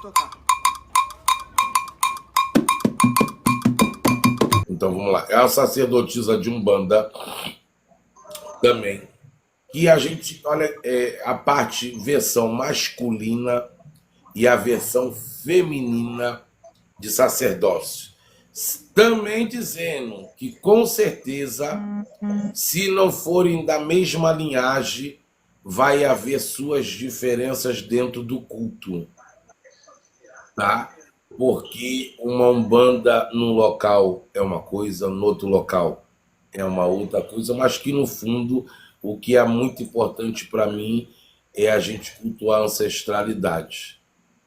tocar. Então vamos lá. É a sacerdotisa de Umbanda também. E a gente, olha, a parte versão masculina e a versão feminina de sacerdócio. Também dizendo que, com certeza, se não forem da mesma linhagem, vai haver suas diferenças dentro do culto, tá? Porque uma umbanda num local é uma coisa, no outro local é uma outra coisa, mas que no fundo o que é muito importante para mim é a gente cultuar a ancestralidade,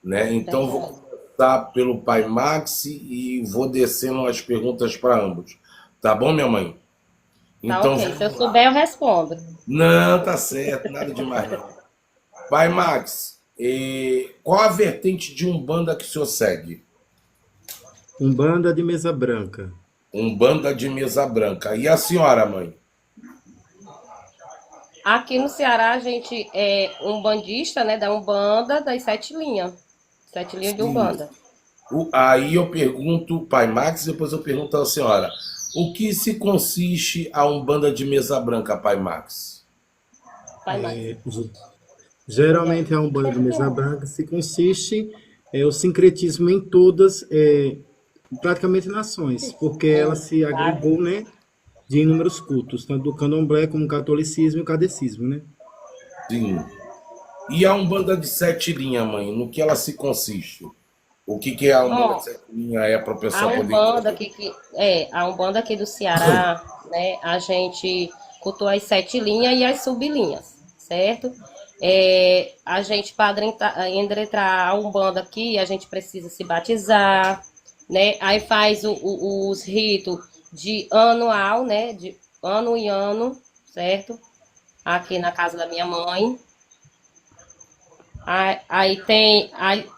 né? Então vou Verdade. começar pelo pai Maxi e vou descendo as perguntas para ambos. Tá bom, minha mãe? Tá Então ok. Se eu vamos lá. souber, eu respondo. Não, tá certo, nada demais não. Pai Max, qual a vertente de Umbanda que o senhor segue? Umbanda de mesa branca. Umbanda de mesa branca. E a senhora, mãe? Aqui no Ceará, a gente é umbandista, né? Da Umbanda das sete linhas. Sete linhas de Sim. Umbanda. Aí eu pergunto, pai Max, depois eu pergunto à senhora. O que se consiste a Umbanda de mesa branca, pai Max? Pai Max. Geralmente a Umbanda de mesa branca se consiste o sincretismo em todas, praticamente nações, porque ela se agregou, né, de inúmeros cultos, tanto do candomblé como o catolicismo e o kardecismo, né? Sim. E a Umbanda de sete linhas, mãe? No que ela se consiste? O que é a Umbanda Bom, de sete linhas? É para o a pessoal poder Umbanda entender. a Umbanda aqui do Ceará, né? A gente cultua as sete linhas e as sublinhas, certo? A gente, para entrar a Umbanda aqui, a gente precisa se batizar, né? Aí faz os ritos de anual, né? De ano em ano, certo? Aqui na casa da minha mãe. Aí tem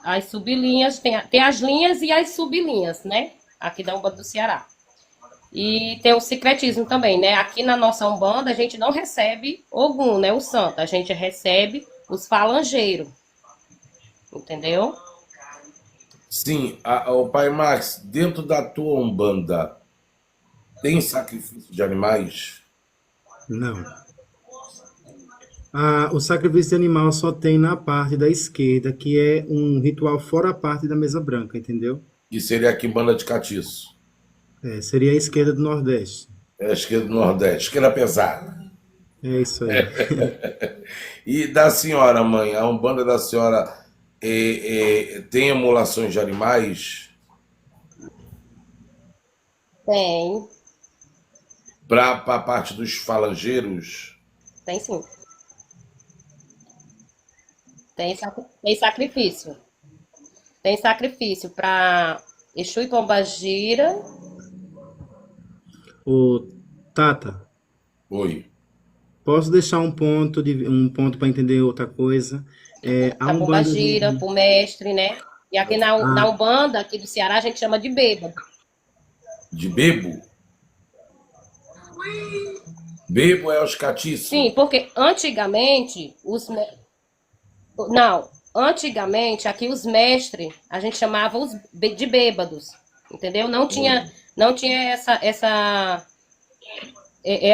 as sublinhas, tem as linhas e as sublinhas, né? Aqui da Umbanda do Ceará. E tem o secretismo também, né? Aqui na nossa Umbanda a gente não recebe Ogum, né? O santo. A gente recebe os falangeiros, entendeu? Sim, o pai Max, dentro da tua Umbanda, tem sacrifício de animais? Não. O sacrifício de animal só tem na parte da esquerda, que é um ritual fora a parte da mesa branca, entendeu? Que seria aqui Banda de Catiço. Seria a esquerda do Nordeste. É a esquerda do Nordeste, esquerda pesada. É isso aí. E da senhora, mãe, a Umbanda da senhora tem emulações de animais Tem, para a parte dos falangeiros? tem sim. Tem sacrifício. Tem sacrifício para Exu e Pombagira. O Tata, Oi. posso deixar um ponto para entender outra coisa? A A Umbanda Pombagira, pro mestre, né? E aqui na a, Umbanda, aqui do Ceará, a gente chama de bêbado. De bebo? Bebo é os catiços. Sim, porque antigamente, não, antigamente, aqui os mestres, a gente chamava de bêbados, entendeu? Não tinha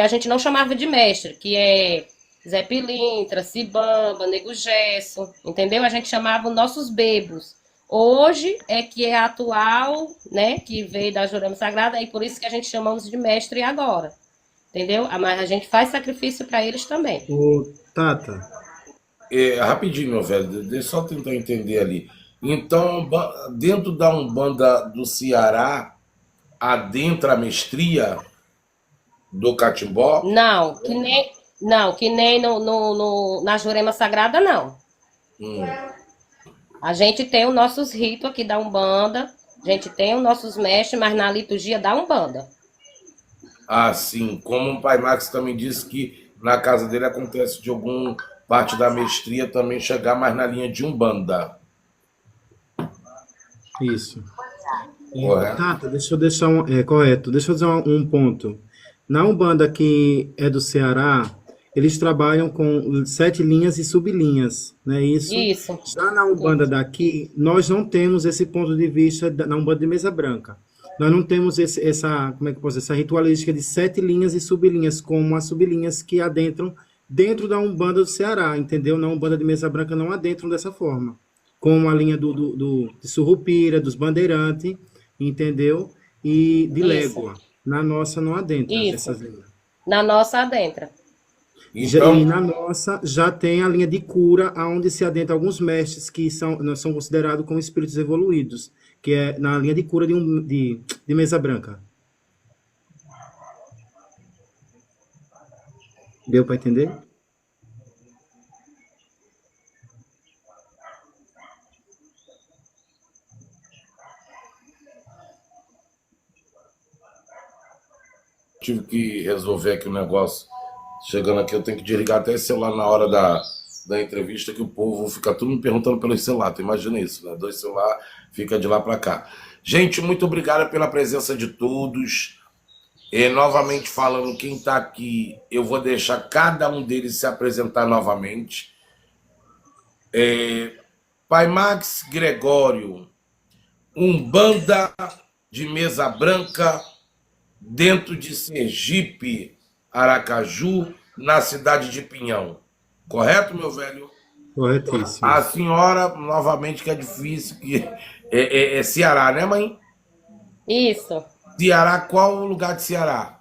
a gente não chamava de mestre, que é Zé Pilintra, Cibamba, Nego Gesso, entendeu? A gente chamava os nossos bebos. Hoje é que é atual, né, que veio da Jurema Sagrada, e por isso que a gente chamamos de mestre agora, entendeu? Mas a gente faz sacrifício para eles também. o Tata, Rapidinho, meu velho, deixa eu só tentar entender ali. Então, dentro da Umbanda do Ceará, adentra a mestria do catimbó? Não, que nem na Jurema Sagrada, não. Hum. A gente tem os nossos ritos aqui da Umbanda, a gente tem os nossos mestres, mas na liturgia da Umbanda. Sim. Como o pai Max também disse que na casa dele acontece de algum parte da mestria também chegar mais na linha de Umbanda. isso. Correto? Tata, deixa eu deixar correto. Deixa eu dizer um ponto. Na Umbanda que é do Ceará, eles trabalham com 7 linhas e sublinhas, né? Isso, Já na Umbanda daqui, nós não temos esse ponto de vista na Umbanda de Mesa Branca. Nós não temos como é que eu posso dizer, essa ritualística de 7 linhas e sublinhas, como as sublinhas que adentram dentro da Umbanda do Ceará, entendeu? Na Umbanda de Mesa Branca não adentram dessa forma. Como a linha de Surrupira, dos Bandeirantes, entendeu? E de isso, Légua. Na nossa não adentra isso. essas linhas. Na nossa adentra. Então, E na nossa já tem a linha de cura, onde se adentra alguns mestres que são considerados como espíritos evoluídos, que é na linha de cura de Mesa Branca. Deu para entender? tive que resolver aqui um negócio. Chegando aqui, eu tenho que desligar até esse celular na hora da entrevista, que o povo fica tudo me perguntando pelo celular. Tu imagina isso, né? 2 celulares, fica de lá para cá. Gente, muito obrigado pela presença de todos. E novamente falando, quem está aqui, eu vou deixar cada um deles se apresentar novamente. Pai Max Gregório, Umbanda de Mesa Branca, dentro de Sergipe, Aracaju, na cidade de Pinhão. Correto, meu velho? Corretíssimo. A senhora, novamente, que é difícil, que é Ceará, né, mãe? Isso. Ceará, qual o lugar de Ceará?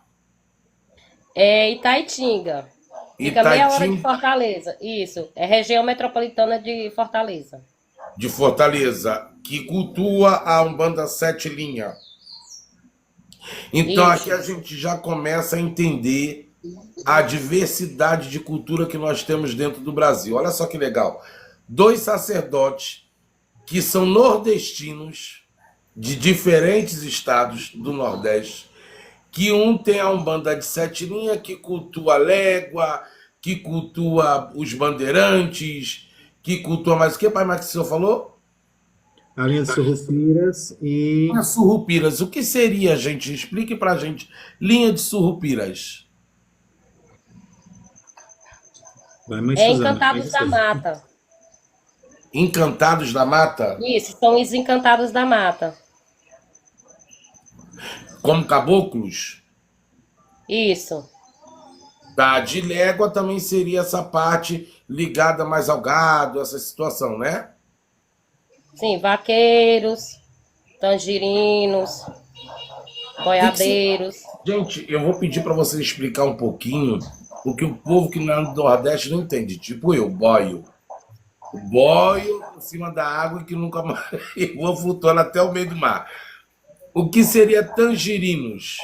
É Itaitinga. Fica meia hora de Itaitinga Fortaleza. Isso. É região metropolitana de Fortaleza. de Fortaleza, que cultua a Umbanda 7 linha. Então aqui Isso. a gente já começa a entender a diversidade de cultura que nós temos dentro do Brasil. Olha só que legal. 2 sacerdotes que são nordestinos de diferentes estados do Nordeste, que um tem a Umbanda de 7 linha, que cultua a légua, que cultua os bandeirantes, que cultua mais o que, pai Max, o senhor falou? A linha de Surrupiras e As surrupiras. O que seria, gente? Explique pra gente. Linha de surrupiras. vai mais É Suzana, Encantados da Mata. Encantados da Mata, Isso, são os Encantados da Mata. como caboclos. Isso. Tá, de légua também seria essa parte ligada mais ao gado, essa situação, né? Sim, vaqueiros, tangerinos, boiadeiros. Gente, eu vou pedir para vocês explicar um pouquinho o que o povo que não é do Nordeste não entende. Tipo eu, boio. Boio em cima da água e que nunca mais eu vou flutuando até o meio do mar. O que seria tangerinos?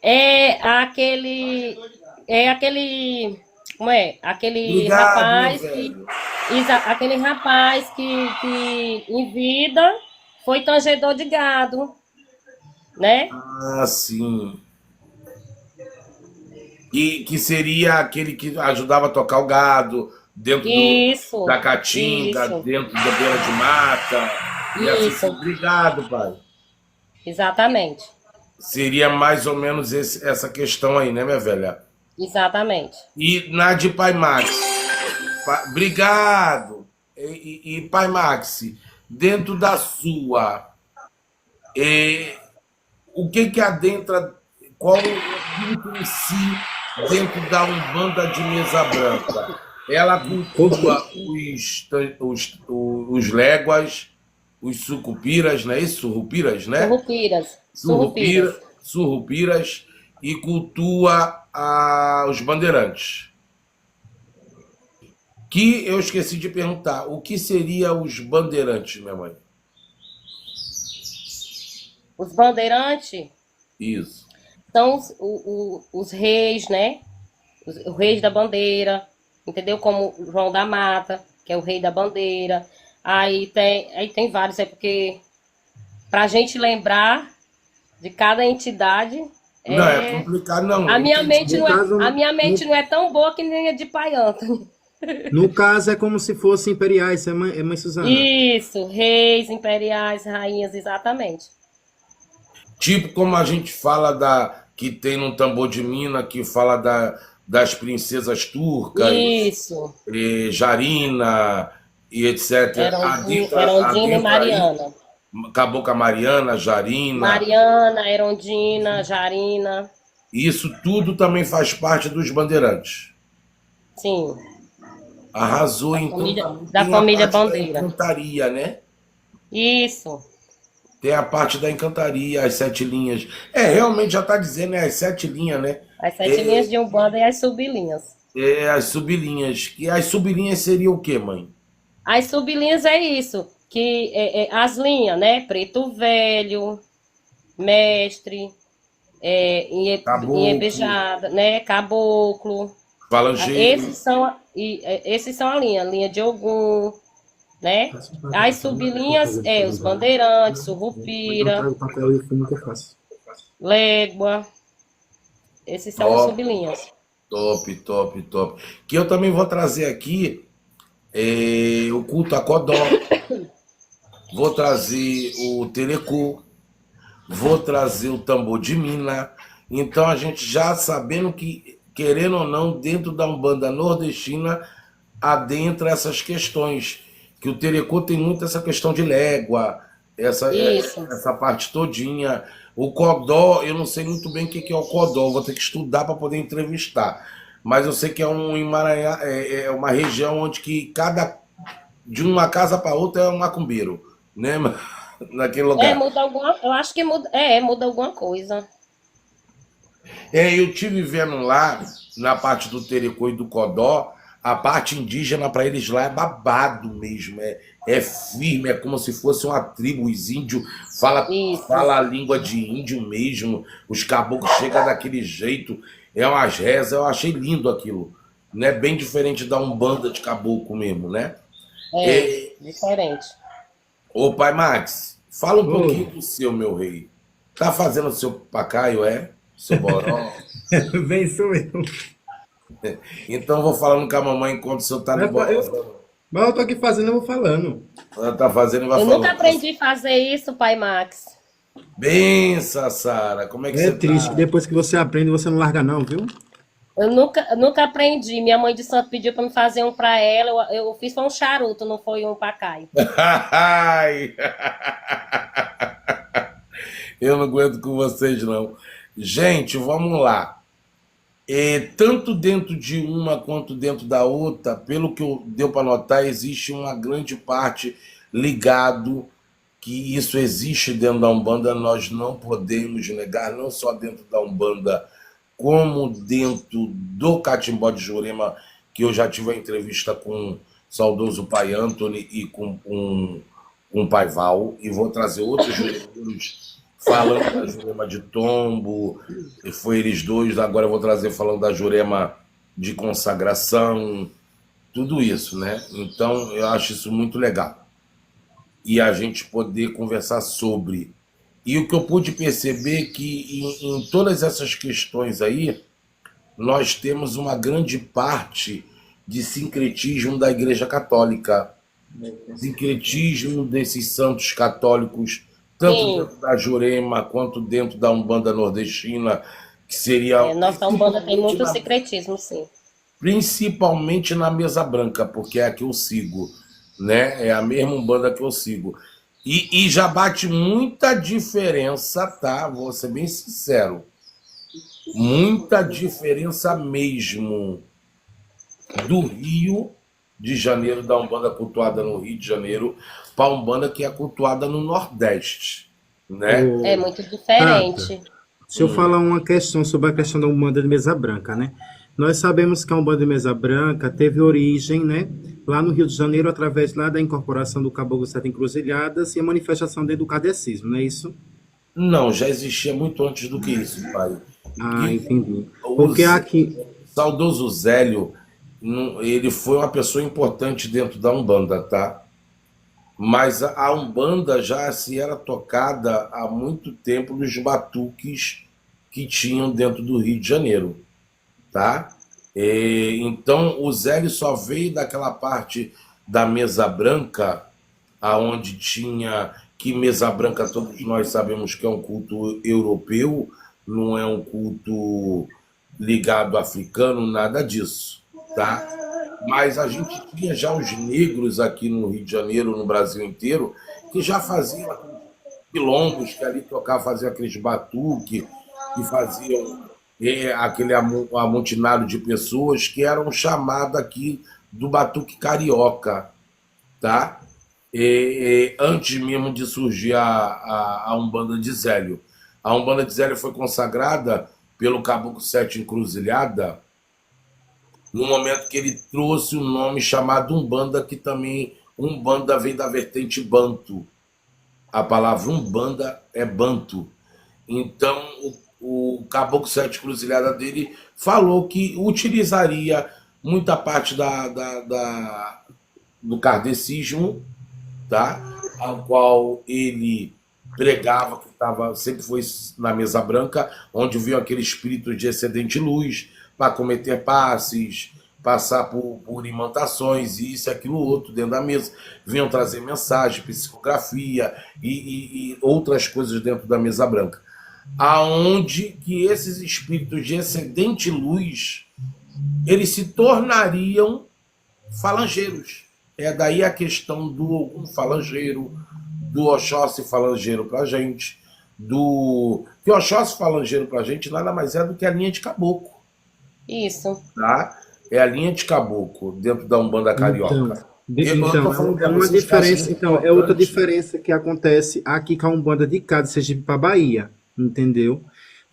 É aquele. É aquele. Como é? Aquele Obrigado, meu rapaz que. velho. Aquele rapaz que em vida foi tangedor de gado, né? Ah, sim. E que seria aquele que ajudava a tocar o gado dentro Isso, da caatinga, isso, dentro da beira de mata. E assim, isso, obrigado, pai. exatamente, Seria mais ou menos essa questão aí, né, minha velha? exatamente. E na de Pai Max, obrigado. E Pai Max, dentro da sua, o que adentra, qual o espírito em si dentro da Umbanda de Mesa Branca? Ela cultua os léguas, os sucupiras, né? Isso, surrupiras, né? Surrupiras, surrupiras. Surrupiras e cultua os bandeirantes. Que eu esqueci de perguntar, o que seria os bandeirantes, minha mãe? Os bandeirantes Isso. são os reis, né? Os reis da bandeira, entendeu? Como o João da Mata, que é o rei da bandeira. Aí tem vários, é porque pra gente lembrar de cada entidade. Não, é complicado, não. A minha mente No caso, a minha mente não é tão boa que nem a de Pai Antônio. no caso é como se fossem imperiais, mãe Suzana. Isso, reis, imperiais, rainhas, exatamente. Tipo como a gente fala que tem no Tambor de Mina, que fala das princesas turcas, Isso. Jarina e etc. Erondina e Mariana. Cabocla Mariana, Jarina, Mariana, Erondina, Jarina. isso tudo também faz parte dos bandeirantes. Sim. Arrasou, então também Da tem a família parte da Bandeira. encantaria, né? Isso. Tem a parte da encantaria, as 7 linhas. Realmente já está dizendo, as 7 linhas, né? As 7 linhas de Umbanda e as sublinhas. As sublinhas. E as sublinhas seriam o quê, mãe? As sublinhas é isso, que as linhas, né? Preto Velho, Mestre, Caboclo, Iebejada, né? Caboclo. falangeiro. Esses são a linha de Ogum, né? As sublinhas os bandeirantes, Eu Surrupira, trago papel e o fumo que eu faço. Légua. Esses são as Top, sublinhas. top, top, top. Que eu também vou trazer aqui o culto a Codó. Vou trazer o Telecô. Vou trazer o tambor de mina. Então a gente já sabendo que, querendo ou não, dentro da Umbanda nordestina, adentra essas questões. Que o Terecô tem muito essa questão de légua, Isso. essa parte todinha. O Codó, eu não sei muito bem o que é o Codó, vou ter que estudar para poder entrevistar. Mas eu sei que é um emaranhado, é uma região onde que de uma casa para outra é um macumbeiro, né? Naquele lugar. Eu acho que muda alguma coisa. Eu tive vendo lá, na parte do Terecô e do Codó, a parte indígena para eles lá é babado mesmo, é firme, é como se fosse uma tribo, os índios Isso. fala a língua de índio mesmo, os caboclos chegam daquele jeito, é umas rezas, eu achei lindo aquilo, né? Bem diferente da Umbanda de caboclo mesmo, né? Diferente. Ô pai Max, fala um Ô, pouquinho do seu, meu rei. Tá fazendo o seu pacaio, Seu boró? bem, sou eu. Então eu vou falando com a mamãe enquanto o senhor tá no boró. Mas eu tô aqui fazendo, eu vou falando. Ela tá fazendo e vai Eu falando. nunca aprendi a fazer isso, pai Max. Bem, Sassara, como é que É você triste que tá? depois que você aprende, você não larga não, viu? Eu nunca aprendi. Minha mãe de santo pediu para me fazer um para ela. Eu fiz foi um charuto, não foi um pacaio. Ai, eu não aguento com vocês, não. Gente, vamos lá. Tanto dentro de uma quanto dentro da outra, pelo que deu para notar, existe uma grande parte ligado que isso existe dentro da Umbanda, nós não podemos negar, não só dentro da Umbanda, como dentro do Catimbó de Jurema, que eu já tive a entrevista com o saudoso pai Anthony e com o pai Val, e vou trazer outros jurementos falando da Jurema de Tombo, e foi eles dois, agora eu vou trazer falando da Jurema de consagração, tudo isso, né? Então eu acho isso muito legal. E a gente poder conversar sobre. E o que eu pude perceber é que em todas essas questões aí, nós temos uma grande parte de sincretismo da Igreja Católica, sincretismo desses santos católicos, tanto Sim. dentro da Jurema quanto dentro da Umbanda nordestina, que seria Nossa Umbanda tem muito secretismo, sim. principalmente na mesa branca, porque é a que eu sigo, né? É a mesma Umbanda que eu sigo. E já bate muita diferença, tá? Vou ser bem sincero. Muita diferença mesmo do Rio de Janeiro, da Umbanda cultuada no Rio de Janeiro, para a Umbanda que é cultuada no Nordeste, né? É muito diferente. Deixa eu falar uma questão sobre a questão da Umbanda de Mesa Branca, né? Nós sabemos que a Umbanda de Mesa Branca teve origem, né, lá no Rio de Janeiro, através lá da incorporação do Caboclo Sete Encruzilhadas e a manifestação dentro do kardecismo, não é isso? Não, já existia muito antes do que isso, pai. Ah, Que entendi. o Porque aqui, saudoso Zélio, ele foi uma pessoa importante dentro da Umbanda, tá? Mas a Umbanda já se era tocada há muito tempo nos batuques que tinham dentro do Rio de Janeiro, tá? Então o Zélio só veio daquela parte da mesa branca, aonde tinha que mesa branca todos nós sabemos que é um culto europeu, não é um culto ligado africano, nada disso, tá? Mas a gente tinha já os negros aqui no Rio de Janeiro, no Brasil inteiro, que já faziam quilombos, que ali tocavam, faziam aqueles batuque, que faziam aquele amontinado de pessoas que eram chamados aqui do batuque carioca, tá? Antes mesmo de surgir a Umbanda de Zélio. A Umbanda de Zélio foi consagrada pelo Caboclo Sete Encruzilhada no momento que ele trouxe um nome chamado Umbanda, que também Umbanda vem da vertente banto. A palavra Umbanda é banto. Então, o Caboclo Sete Encruzilhada dele falou que utilizaria muita parte do kardecismo, tá? Ao qual ele pregava, que sempre foi na mesa branca, onde viu aquele espírito de excedente luz, para cometer passes, passar por imantações, isso, aquilo, outro, dentro da mesa. Vinham trazer mensagem, psicografia e outras coisas dentro da mesa branca. Aonde que esses espíritos de excedente luz, eles se tornariam falangeiros. É daí a questão do Ogum falangeiro, do Oxóssi falangeiro para a gente, que o Oxóssi falangeiro para a gente nada mais é do que a linha de caboclo. Isso. Tá? É a linha de caboclo dentro da Umbanda carioca. É uma diferença, é outra diferença que acontece aqui com a Umbanda de cá, de Sergipe para Bahia, entendeu?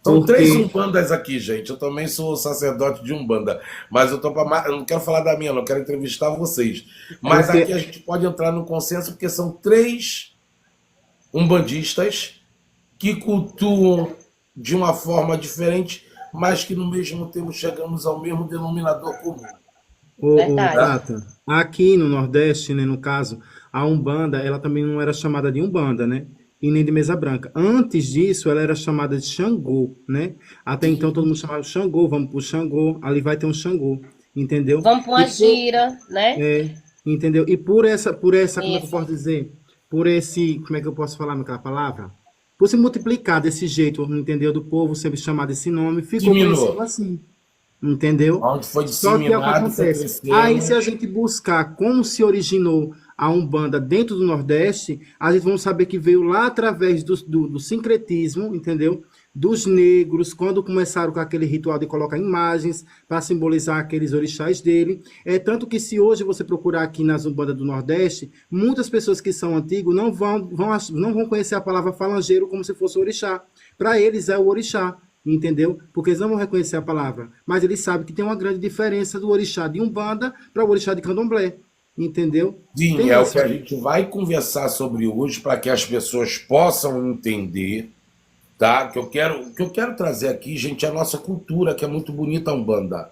São 3 Umbandas aqui, gente. Eu também sou sacerdote de Umbanda, mas eu não quero falar da minha, não quero entrevistar vocês. Mas aqui a gente pode entrar no consenso, porque são 3 umbandistas que cultuam de uma forma diferente, mas que no mesmo tempo chegamos ao mesmo denominador comum. Tata, aqui no Nordeste, né, no caso, a Umbanda, ela também não era chamada de Umbanda, né? E nem de mesa branca. Antes disso, ela era chamada de Xangô, né? Até então todo mundo chamava Xangô, vamos pro Xangô, ali vai ter um Xangô, entendeu? Vamos para uma gira, né? Entendeu? E por essa, como é que eu posso dizer? Por esse, como é que eu posso falar naquela palavra? Por se multiplicar desse jeito, entendeu? Do povo sempre chamar desse nome, ficou conhecido assim. Entendeu? Onde foi Só que é o que acontece. Aí, se a gente buscar como se originou a Umbanda dentro do Nordeste, a gente vai saber que veio lá através do sincretismo, entendeu? Dos negros, quando começaram com aquele ritual de colocar imagens para simbolizar aqueles orixás dele. Tanto que se hoje você procurar aqui nas Umbandas do Nordeste, muitas pessoas que são antigos não vão conhecer a palavra falangeiro como se fosse orixá. Para eles é o orixá. Entendeu? Porque eles não vão reconhecer a palavra. Mas eles sabem que tem uma grande diferença do orixá de Umbanda para o orixá de Candomblé. Entendeu? Sim, o que a gente vai conversar sobre hoje para que as pessoas possam entender, tá? O que eu quero trazer aqui, gente, é a nossa cultura, que é muito bonita a Umbanda.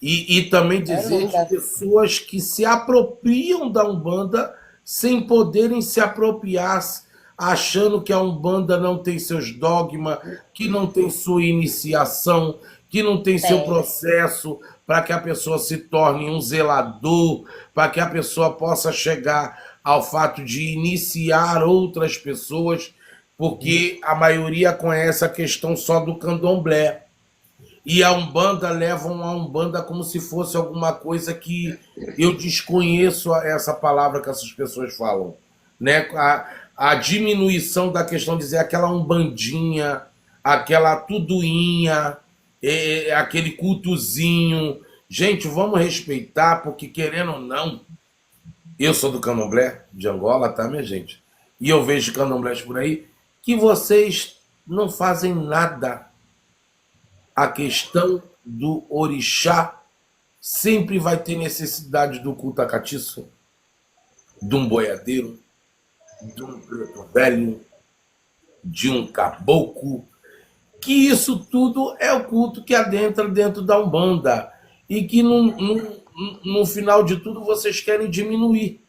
E também dizer de pessoas que se apropriam da Umbanda sem poderem se apropriar, achando que a Umbanda não tem seus dogmas, que não tem sua iniciação, que não tem seu processo para que a pessoa se torne um zelador, para que a pessoa possa chegar ao fato de iniciar outras pessoas, porque a maioria conhece a questão só do candomblé. E a Umbanda levam a Umbanda como se fosse alguma coisa que eu desconheço essa palavra que essas pessoas falam, né? A diminuição da questão de dizer aquela umbandinha, aquela tuduinha, aquele cultozinho. Gente, vamos respeitar, porque querendo ou não, eu sou do candomblé de Angola, tá, minha gente? E eu vejo candomblés por aí, que vocês não fazem nada. A questão do orixá sempre vai ter necessidade do culto a catiço, de um boiadeiro, de um preto velho, de um caboclo, que isso tudo é o culto que adentra dentro da Umbanda e que no final de tudo vocês querem diminuir.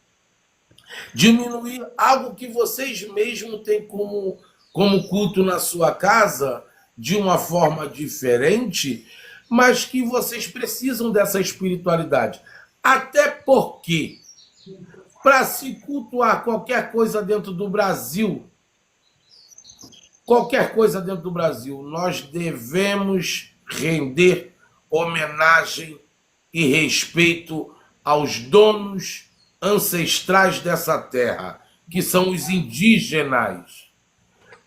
Diminuir algo que vocês mesmos têm como culto na sua casa, de uma forma diferente, mas que vocês precisam dessa espiritualidade. Até porque, para se cultuar qualquer coisa dentro do Brasil, nós devemos render homenagem e respeito aos donos ancestrais dessa terra, que são os indígenas.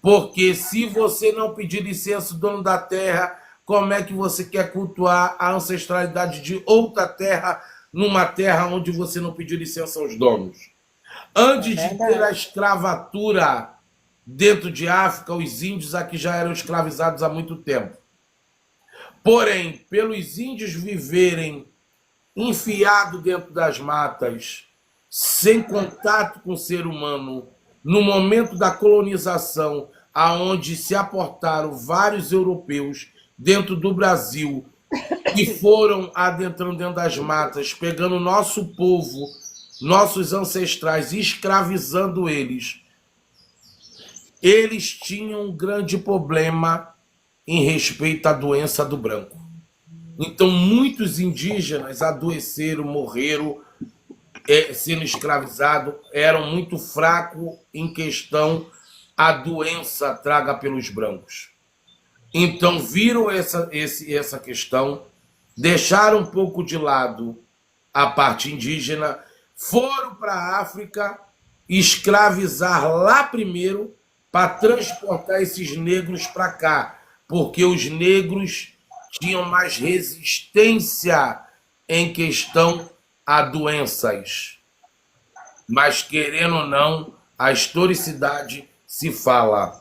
Porque se você não pedir licença, dono da terra, como é que você quer cultuar a ancestralidade de outra terra, numa terra onde você não pediu licença aos donos? Antes de ter a escravatura dentro de África, os índios aqui já eram escravizados há muito tempo. Porém, pelos índios viverem enfiados dentro das matas, sem contato com o ser humano, no momento da colonização, aonde se aportaram vários europeus dentro do Brasil, que foram adentrando dentro das matas, pegando nosso povo, nossos ancestrais, escravizando eles. Eles tinham um grande problema em respeito à doença do branco. Então, muitos indígenas adoeceram, morreram, sendo escravizados, eram muito fracos em questão à doença traga pelos brancos. Então, viram essa questão, deixaram um pouco de lado a parte indígena, foram para a África escravizar lá primeiro para transportar esses negros para cá, porque os negros tinham mais resistência em questão a doenças. Mas, querendo ou não, a historicidade se fala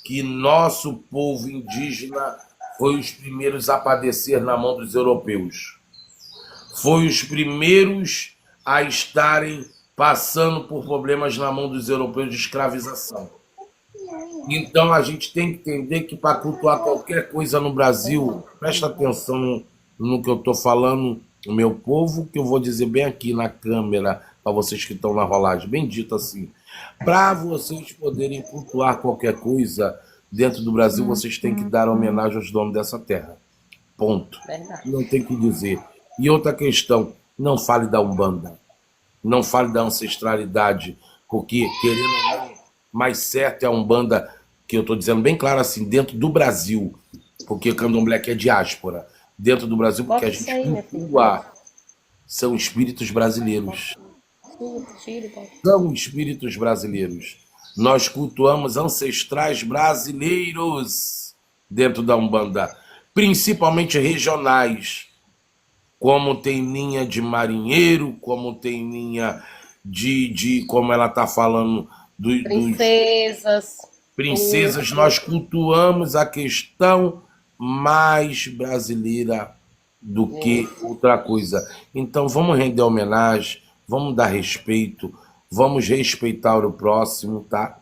que nosso povo indígena foi os primeiros a padecer na mão dos europeus. Foi os primeiros a estarem passando por problemas na mão dos europeus de escravização. Então a gente tem que entender que para cultuar qualquer coisa no Brasil, presta atenção no que eu estou falando, meu povo, que eu vou dizer bem aqui na câmera, para vocês que estão na rolagem, bem dito assim. Para vocês poderem cultuar qualquer coisa dentro do Brasil, vocês têm que dar homenagem aos donos dessa terra. Ponto. Verdade. Não tem que dizer. E outra questão, não fale da Umbanda, não fale da ancestralidade, porque, querendo ou não, mais certo é a Umbanda, que eu estou dizendo bem claro assim, dentro do Brasil, porque Candomblé que é diáspora, dentro do Brasil, porque a gente cultua, são espíritos brasileiros. São espíritos brasileiros. Nós cultuamos ancestrais brasileiros dentro da Umbanda, principalmente regionais, como tem linha de marinheiro, como tem linha como ela está falando, princesas. Nós cultuamos a questão mais brasileira do que outra coisa. Então vamos render homenagem, vamos dar respeito, vamos respeitar o próximo, tá?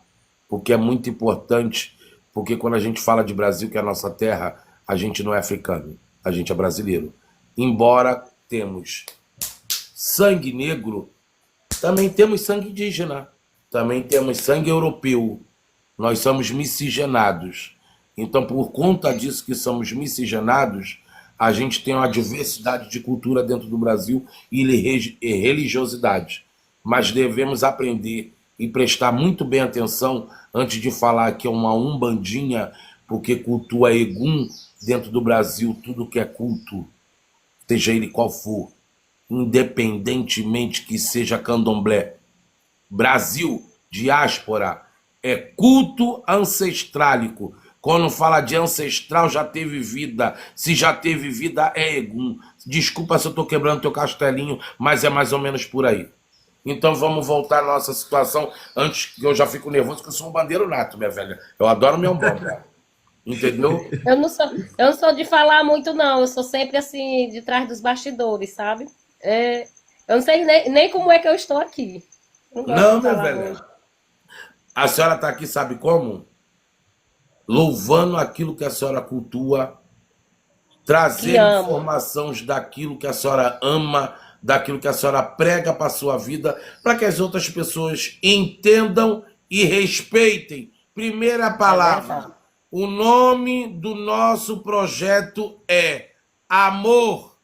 Porque é muito importante, porque quando a gente fala de Brasil, que é a nossa terra, a gente não é africano, a gente é brasileiro. Embora temos sangue negro, também temos sangue indígena, também temos sangue europeu. Nós somos miscigenados. Então, por conta disso que somos miscigenados, a gente tem uma diversidade de cultura dentro do Brasil e religiosidade. Mas devemos aprender e prestar muito bem atenção antes de falar que é uma umbandinha, porque cultua Egum dentro do Brasil, tudo que é culto, seja ele qual for, independentemente que seja candomblé. Brasil, diáspora, é culto ancestrálico. Quando fala de ancestral, já teve vida. Se já teve vida, é Egum. Desculpa se eu estou quebrando teu castelinho, mas é mais ou menos por aí. Então vamos voltar à nossa situação, antes que eu já fico nervoso, porque eu sou um bandeiro nato, minha velha. Eu adoro minha umbanda. Entendeu? Eu não sou de falar muito, não. Eu sou sempre assim, de trás dos bastidores, sabe? Eu não sei nem como é que eu estou aqui. Não, minha velha. A senhora está aqui, sabe como? Louvando aquilo que a senhora cultua, trazendo informações daquilo que a senhora ama, daquilo que a senhora prega para a sua vida, para que as outras pessoas entendam e respeitem. Primeira palavra, o nome do nosso projeto é amor,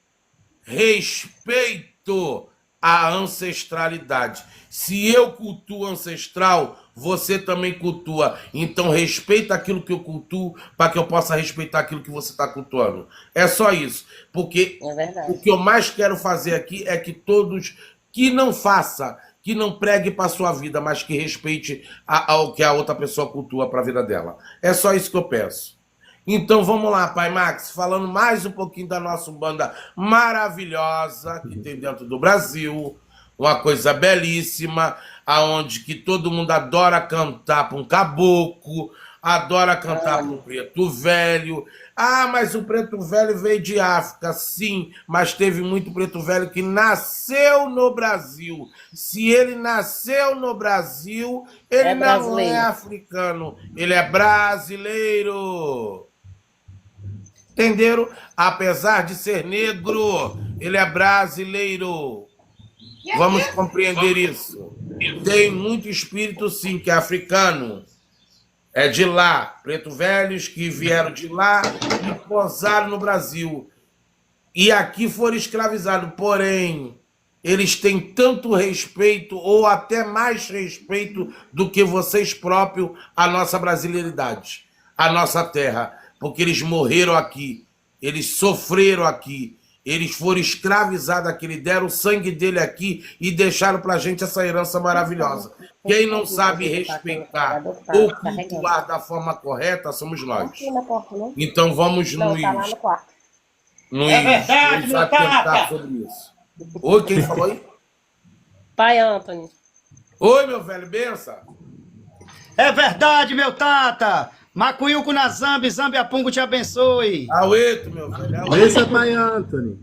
respeito à ancestralidade. Se eu cultuo ancestral, você também cultua. Então respeita aquilo que eu cultuo para que eu possa respeitar aquilo que você está cultuando. É só isso. Porque É verdade. o que eu mais quero fazer aqui é que todos que não faça, que não pregue para a sua vida, mas que respeite ao que a outra pessoa cultua para a vida dela. É só isso que eu peço. Então vamos lá, Pai Max, falando mais um pouquinho da nossa Umbanda maravilhosa que tem dentro do Brasil, uma coisa belíssima, aonde que todo mundo adora cantar para um caboclo, adora cantar para um preto velho. Ah, mas o preto velho veio de África, sim, mas teve muito preto velho que nasceu no Brasil. Se ele nasceu no Brasil, ele não é africano, ele é brasileiro. Entenderam? Apesar de ser negro, ele é brasileiro. Vamos compreender isso. Tem muito espírito, sim, que é africano. É de lá. Preto velhos que vieram de lá e posaram no Brasil. E aqui foram escravizados. Porém, eles têm tanto respeito, ou até mais respeito, do que vocês próprios, à nossa brasileiridade, à nossa terra. Porque eles morreram aqui, eles sofreram aqui, eles foram escravizados aqui, eles deram o sangue dele aqui e deixaram pra gente essa herança maravilhosa. Quem não sabe respeitar ou cultuar da forma correta somos nós. Então vamos nos atentar sobre isso. Oi, quem falou aí? Pai Antônio. Oi, meu velho, benção. É verdade, meu tata. Macuilco na Zambi, Zambi Apungo te abençoe. Aueto, meu velho. Benção, Pai Antônio.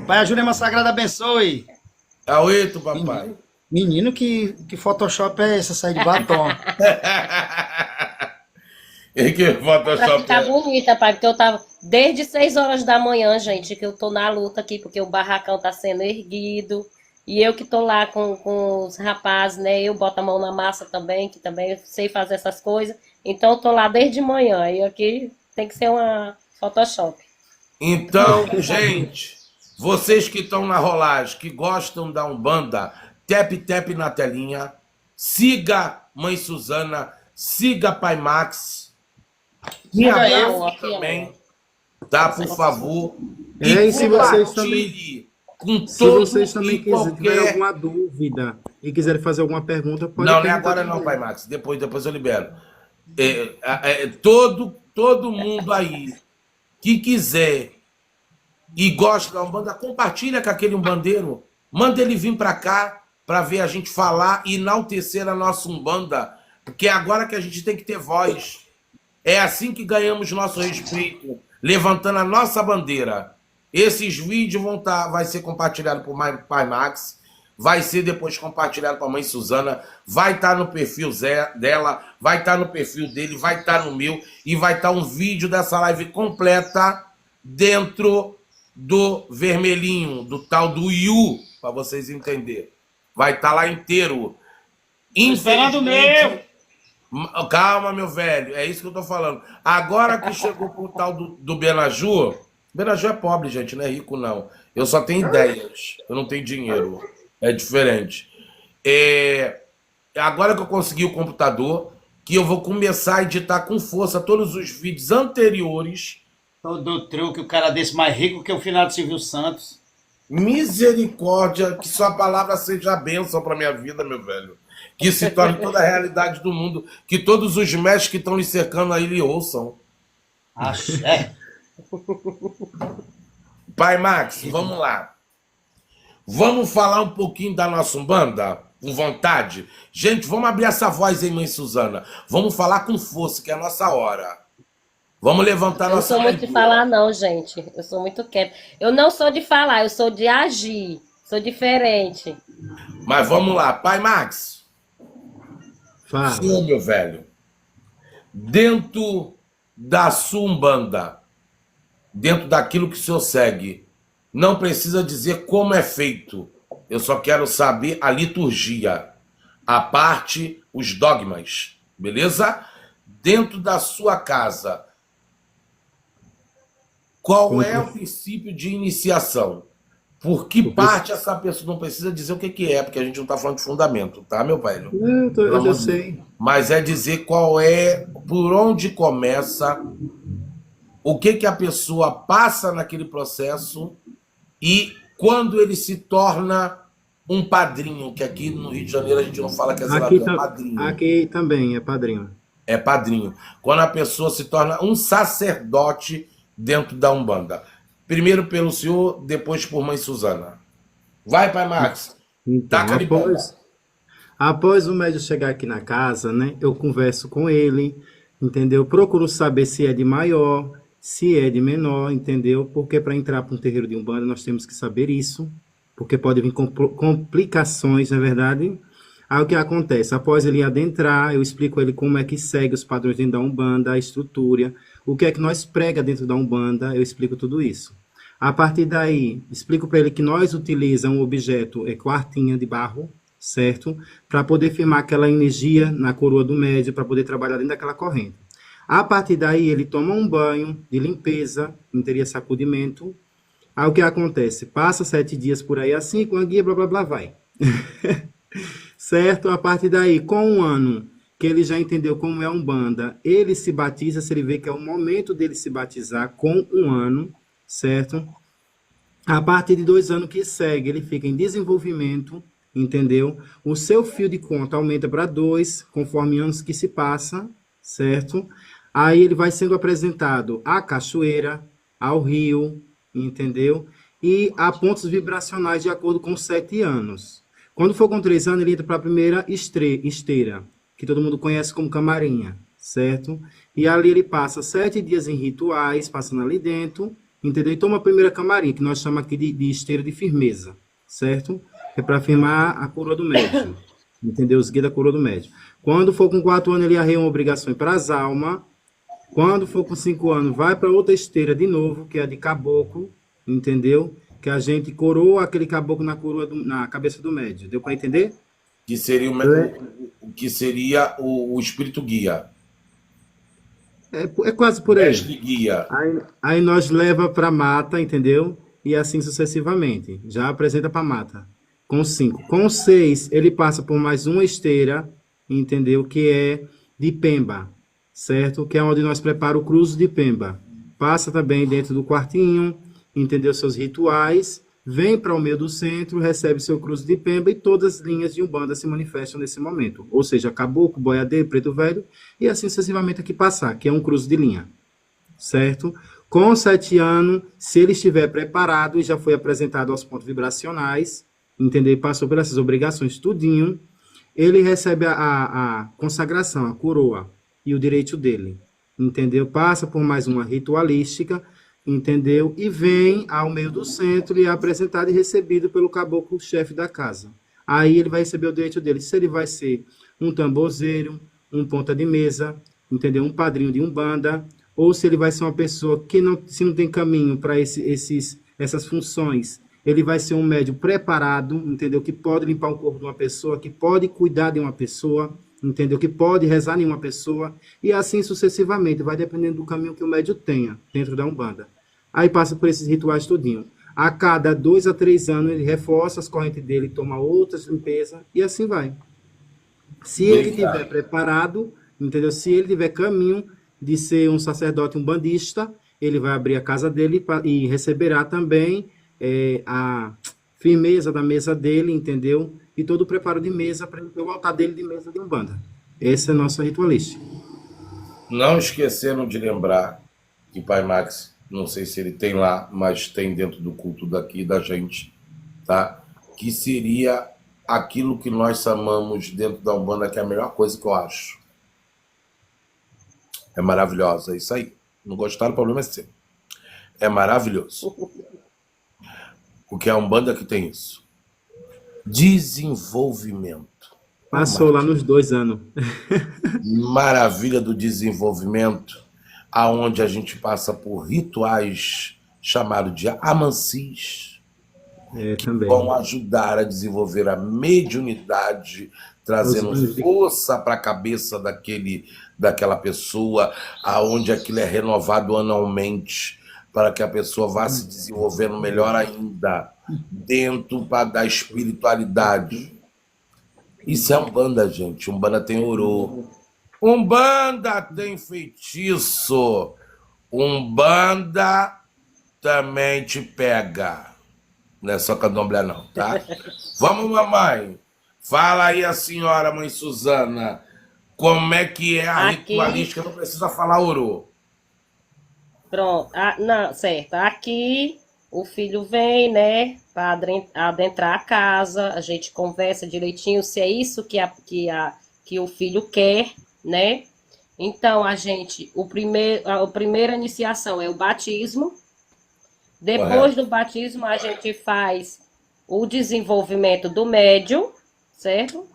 Pai a Jurema Sagrada abençoe. Aueto, papai. Menino, que Photoshop é esse? Sai de batom. E que Pra Photoshop ficar bonita, pai, porque eu tava desde 6 horas da manhã, gente, que eu tô na luta aqui, porque o barracão tá sendo erguido. E eu que tô lá com os rapazes, né? Eu boto a mão na massa também, que também eu sei fazer essas coisas. Então eu tô lá desde manhã. E aqui tem que ser uma Photoshop. Então, gente, vocês que estão na rolagem, que gostam da Umbanda, tap na telinha, siga Mãe Suzana, siga Pai Max, me abraça também, tá, por favor. E se vocês também, compartilhe com se todo vocês também e tiverem qualquer... alguma dúvida e quiserem fazer alguma pergunta, pode Não, não é perguntar agora não, também. Pai Max, depois eu libero. Todo mundo aí que quiser e gosta da Umbanda, compartilha com aquele umbandeiro, manda ele vir para cá para ver a gente falar e enaltecer a nossa Umbanda, porque é agora que a gente tem que ter voz. É assim que ganhamos nosso respeito, levantando a nossa bandeira. Esses vídeos vai ser compartilhado por Pai Max, vai ser depois compartilhado para a Mãe Suzana, vai estar no perfil dela, vai estar no perfil dele, vai estar no meu, e vai estar um vídeo dessa live completa dentro do vermelhinho, do tal do Yu, para vocês entenderem. Vai estar lá inteiro. Esperando o meu! Calma, meu velho, é isso que eu tô falando. Agora que chegou pro tal do Benaju, Benaju é pobre, gente, não é rico, não. Eu só tenho ideias, eu não tenho dinheiro. É diferente. Agora que eu consegui o computador, que eu vou começar a editar com força todos os vídeos anteriores. Todo truque, o cara desse mais rico que o finado Silvio Santos. Misericórdia, que sua palavra seja a bênção para minha vida, meu velho. Que se torne toda a realidade do mundo, que todos os mestres que estão lhe cercando aí lhe ouçam. Axé. Pai Max, vamos lá. Vamos falar um pouquinho da nossa Umbanda? Com vontade? Gente, vamos abrir essa voz aí, Mãe Suzana. Vamos falar com força, que é a nossa hora. Vamos levantar Eu não nossa sou muito de bandeira. falar, não, gente. Eu sou muito quieta. Eu não sou de falar, eu sou de agir. Sou diferente. Mas vamos lá. Pai Max, Fala. senhor, meu velho, dentro da sua Umbanda, dentro daquilo que o senhor segue, não precisa dizer como é feito. Eu só quero saber a liturgia, a parte, os dogmas, beleza? Dentro da sua casa, qual é o princípio de iniciação? Por que Porque parte essa pessoa não precisa dizer o que que é, porque a gente não está falando de fundamento, tá, meu pai? Pelo eu já amor de Deus. sei. Mas é dizer qual é, por onde começa, o que que a pessoa passa naquele processo e quando ele se torna um padrinho, que aqui no Rio de Janeiro a gente não fala que é Aqui, zelador, é padrinho. aqui também é padrinho. É padrinho. Quando a pessoa se torna um sacerdote dentro da Umbanda. Primeiro pelo senhor, depois por mãe Suzana. Vai, pai Max. Então, Taca de bomba. após o médium chegar aqui na casa, né, eu converso com ele, entendeu? Procuro saber se é de maior, se é de menor, entendeu? Porque para entrar para um terreiro de Umbanda nós temos que saber isso, porque pode vir complicações, na verdade. Aí o que acontece? Após ele adentrar, eu explico a ele como é que segue os padrões dentro da Umbanda, a estrutura, o que é que nós prega dentro da Umbanda, eu explico tudo isso. A partir daí, explico para ele que nós utilizamos um objeto, quartinha de barro, certo? Para poder firmar aquela energia na coroa do médium, para poder trabalhar dentro daquela corrente. A partir daí, ele toma um banho de limpeza, não teria sacudimento. Aí o que acontece? Passa 7 dias por aí assim, com a guia, blá, blá, blá, vai. Certo? A partir daí, com um ano que ele já entendeu como é a Umbanda, ele se batiza, se ele vê que é o momento dele se batizar com um ano, certo? A partir de 2 anos que segue, ele fica em desenvolvimento, entendeu? O seu fio de conta aumenta para 2, conforme anos que se passa, certo? Aí ele vai sendo apresentado à cachoeira, ao rio, entendeu? E a pontos vibracionais de acordo com 7 anos. Quando for com 3 anos, ele entra para a primeira esteira, que todo mundo conhece como camarinha, certo? E ali ele passa 7 dias em rituais, passando ali dentro, entendeu? E toma a primeira camarinha, que nós chamamos aqui de esteira de firmeza, certo? É para firmar a coroa do médium, entendeu? Os guias da coroa do médium. Quando for com 4 anos, ele arreia uma obrigação para as almas. Quando for com 5 anos, vai para outra esteira de novo, que é a de caboclo, entendeu? Que a gente coroa aquele caboclo na cabeça do médium. Deu para entender? Que seria o espírito guia. É quase por aí. Mestre guia. Aí nós leva para mata, entendeu? E assim sucessivamente. Já apresenta para mata. Com 5. Com 6, ele passa por mais uma esteira, entendeu? Que é de Pemba, certo? Que é onde nós preparamos o cruzo de Pemba. Passa também dentro do quartinho, entendeu? Seus rituais, vem para o meio do centro, recebe seu cruzo de Pemba e todas as linhas de Umbanda se manifestam nesse momento. Ou seja, caboclo, boiadeiro, preto velho e assim sucessivamente aqui passar, que é um cruzo de linha, certo? Com 7 anos, se ele estiver preparado e já foi apresentado aos pontos vibracionais, entendeu? Passou por essas obrigações tudinho, ele recebe a consagração, a coroa e o direito dele, entendeu? Passa por mais uma ritualística, entendeu? E vem ao meio do centro e é apresentado e recebido pelo caboclo-chefe da casa. Aí ele vai receber o direito dele. Se ele vai ser um tamborzeiro, um ponta de mesa, entendeu? Um padrinho de Umbanda, ou se ele vai ser uma pessoa que se não tem caminho para essas funções, ele vai ser um médium preparado, entendeu? Que pode limpar o corpo de uma pessoa, que pode cuidar de uma pessoa, entendeu? Que pode rezar em uma pessoa, e assim sucessivamente, vai dependendo do caminho que o médium tenha dentro da Umbanda. Aí passa por esses rituais todinho. A cada 2 a 3 anos, ele reforça as correntes dele, toma outras limpezas, e assim vai. Se ele estiver preparado, entendeu? Se ele tiver caminho de ser um sacerdote umbandista, ele vai abrir a casa dele e receberá também a firmeza da mesa dele, entendeu? E todo o preparo de mesa para o altar dele de mesa de Umbanda. Essa é a nossa ritualística. Não esqueceram de lembrar que Pai Max, não sei se ele tem lá, mas tem dentro do culto daqui da gente, tá? Que seria aquilo que nós chamamos dentro da Umbanda, que é a melhor coisa que eu acho. É maravilhosa, é isso aí. Não gostaram, o problema é seu. É maravilhoso. Porque é a Umbanda que tem isso. Desenvolvimento. Passou lá nos 2 anos. Maravilha do desenvolvimento, aonde a gente passa por rituais chamados de amancis, que Também. vão ajudar a desenvolver a mediunidade, trazendo força para a cabeça daquela pessoa, aonde aquilo é renovado anualmente, para que a pessoa vá se desenvolvendo melhor ainda. dentro da espiritualidade. Isso é Umbanda, gente. Umbanda tem orô. Umbanda tem feitiço. Umbanda também te pega. Não é só candomblé não, tá? Vamos, mamãe. Fala aí a senhora, mãe Suzana. Como é que é a Aqui, ritualística? Não precisa falar orô. pronto. Não, certo. Aqui o filho vem, né, para adentrar a casa, a gente conversa direitinho se é isso que o filho quer, né? Então, a primeira iniciação é o batismo. Depois Correto. do batismo, a gente faz o desenvolvimento do médium, certo?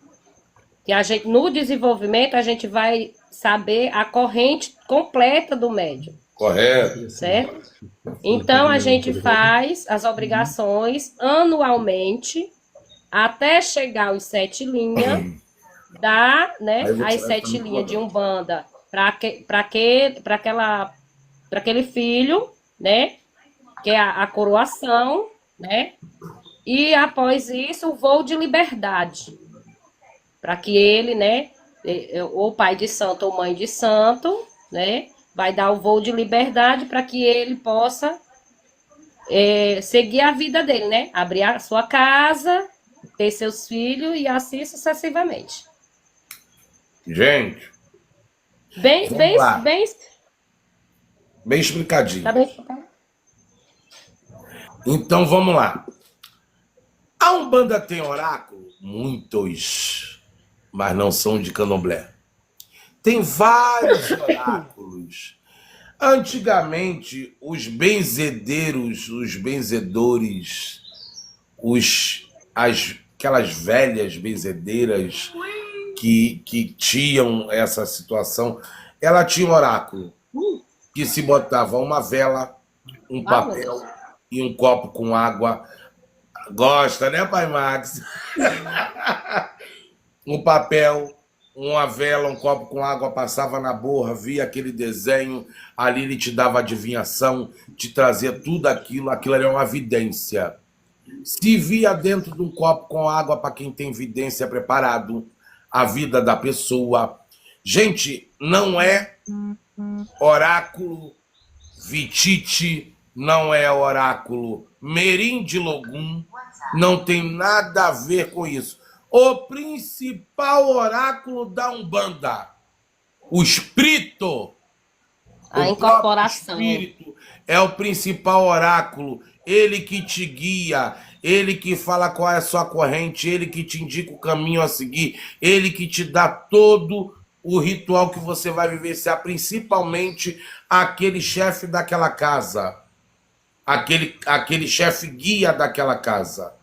Que no desenvolvimento, a gente vai saber a corrente completa do médium, Correto. certo? Então, a gente faz as obrigações anualmente, até chegar aos 7 linhas, dá, né, Aí eu vou as tirar 7 essa linhas de no Umbanda para aquele filho, né, que é a coroação, né, e após isso o voo de liberdade, para que ele, né, ou pai de santo ou mãe de santo, né, vai dar o voo de liberdade para que ele possa seguir a vida dele, né, abrir a sua casa, ter seus filhos e assim sucessivamente. Gente, Bem, vamos bem, lá. bem, Bem explicadinho. tá bem explicado? Então vamos lá. A Umbanda tem oráculo? Muitos, mas não são de candomblé. Tem vários oráculos. Antigamente, os benzedeiros, os benzedores, aquelas velhas benzedeiras que tinham essa situação, ela tinha um oráculo que se botava uma vela, um papel e um copo com água. Gosta, né, pai Max? Um papel, uma vela, um copo com água, passava na borra, via aquele desenho, ali ele te dava adivinhação, te trazia tudo aquilo era uma vidência. Se via dentro de um copo com água, para quem tem vidência preparado, a vida da pessoa. Gente, não é oráculo Vitite, não é oráculo Merim de Logum, não tem nada a ver com isso. O principal oráculo da Umbanda, o espírito, A o incorporação. próprio espírito é o principal oráculo, ele que te guia, ele que fala qual é a sua corrente, ele que te indica o caminho a seguir, ele que te dá todo o ritual que você vai vivenciar, principalmente aquele chefe daquela casa, aquele chefe guia daquela casa.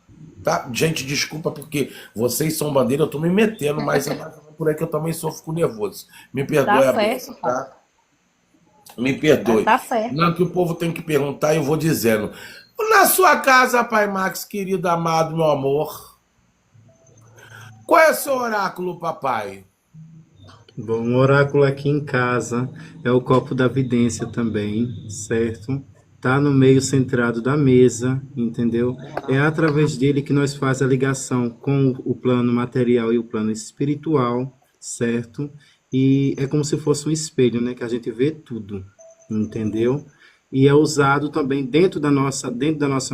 Tá? Gente, desculpa porque vocês são bandeira, eu tô me metendo, mas é por aí que eu também sofro nervoso. Me perdoe, Tá certo, tá? Me perdoe. Tá certo. Não que o povo tem que perguntar, eu vou dizendo. Na sua casa, pai Max, querido, amado, meu amor, qual é o seu oráculo, papai? Bom, um oráculo aqui em casa é o copo da vidência também, certo? Tá no meio centrado da mesa, entendeu? É através dele que nós faz a ligação com o plano material e o plano espiritual, certo? E é como se fosse um espelho, né? Que a gente vê tudo, entendeu? E é usado também dentro da nossa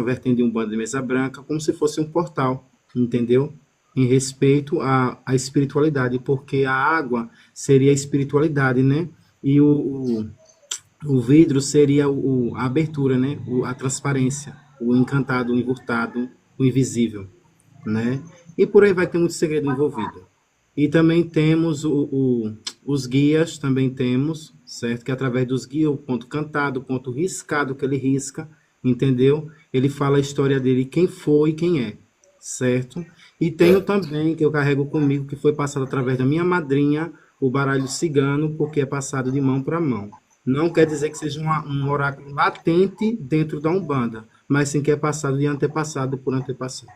vertente de Umbanda de Mesa Branca, como se fosse um portal, entendeu? Em respeito à espiritualidade, porque a água seria a espiritualidade, né? E o vidro seria a abertura, né? A transparência, o encantado, o encurtado, o invisível, né? E por aí vai ter muito segredo envolvido. E também temos os guias, também temos, certo? Que através dos guias, o ponto cantado, o ponto riscado que ele risca, entendeu? Ele fala a história dele, quem foi e quem é, certo? E tenho também, que eu carrego comigo, que foi passado através da minha madrinha, o baralho cigano, porque é passado de mão para mão. Não quer dizer que seja um oráculo latente dentro da Umbanda, mas sim que é passado de antepassado por antepassado.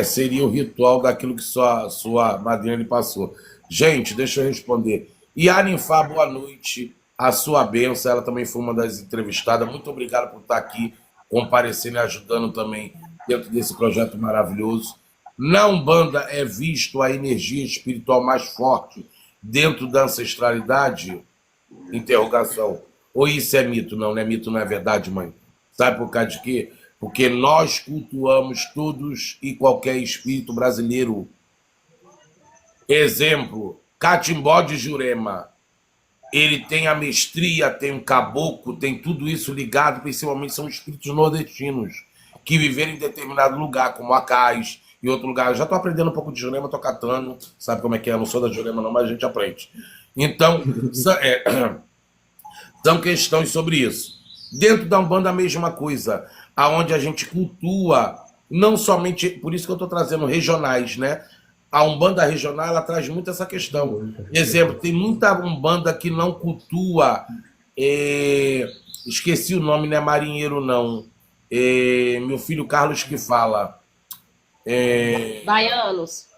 Seria o ritual daquilo que sua madrinha lhe passou. Gente, deixa eu responder. Yaninfá, boa noite. A sua bênção, ela também foi uma das entrevistadas. Muito obrigado por estar aqui, comparecendo e ajudando também dentro desse projeto maravilhoso. Na Umbanda é visto a energia espiritual mais forte dentro da ancestralidade? Interrogação. Ou isso é mito? Não, não é mito, não é verdade, mãe. Sabe por causa de quê? Porque nós cultuamos todos e qualquer espírito brasileiro. Exemplo, Catimbó de Jurema. Ele tem a mestria, tem um caboclo, tem tudo isso ligado, principalmente são espíritos nordestinos, que viveram em determinado lugar, como Acais e outro lugar. Eu já estou aprendendo um pouco de Jurema, estou catando, sabe como é que é? Eu não sou da Jurema não, mas a gente aprende. Então, são questões sobre isso. Dentro da Umbanda a mesma coisa, aonde a gente cultua, não somente, por isso que eu estou trazendo regionais, né? A Umbanda regional, ela traz muito essa questão. Exemplo, tem muita Umbanda que não cultua, esqueci o nome, não é marinheiro não, meu filho Carlos que fala. Baianos.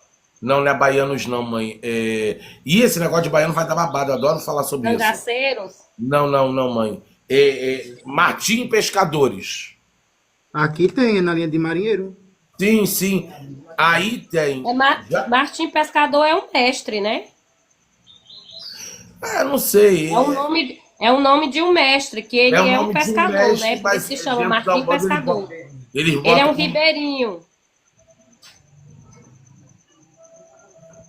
Não, não é baianos não, mãe. E esse negócio de baiano vai dar babado, eu adoro falar sobre isso. Cangaceiros. Não, mãe. Martim Pescadores. Aqui tem, na linha de marinheiro. Sim, sim. Aí tem. Martim Pescador é um mestre, né? Não sei. É o nome de um mestre, que ele é um pescador, mestre, né? Por isso se chama dentro da Martim Umbanda, Pescador. Ele É um ribeirinho.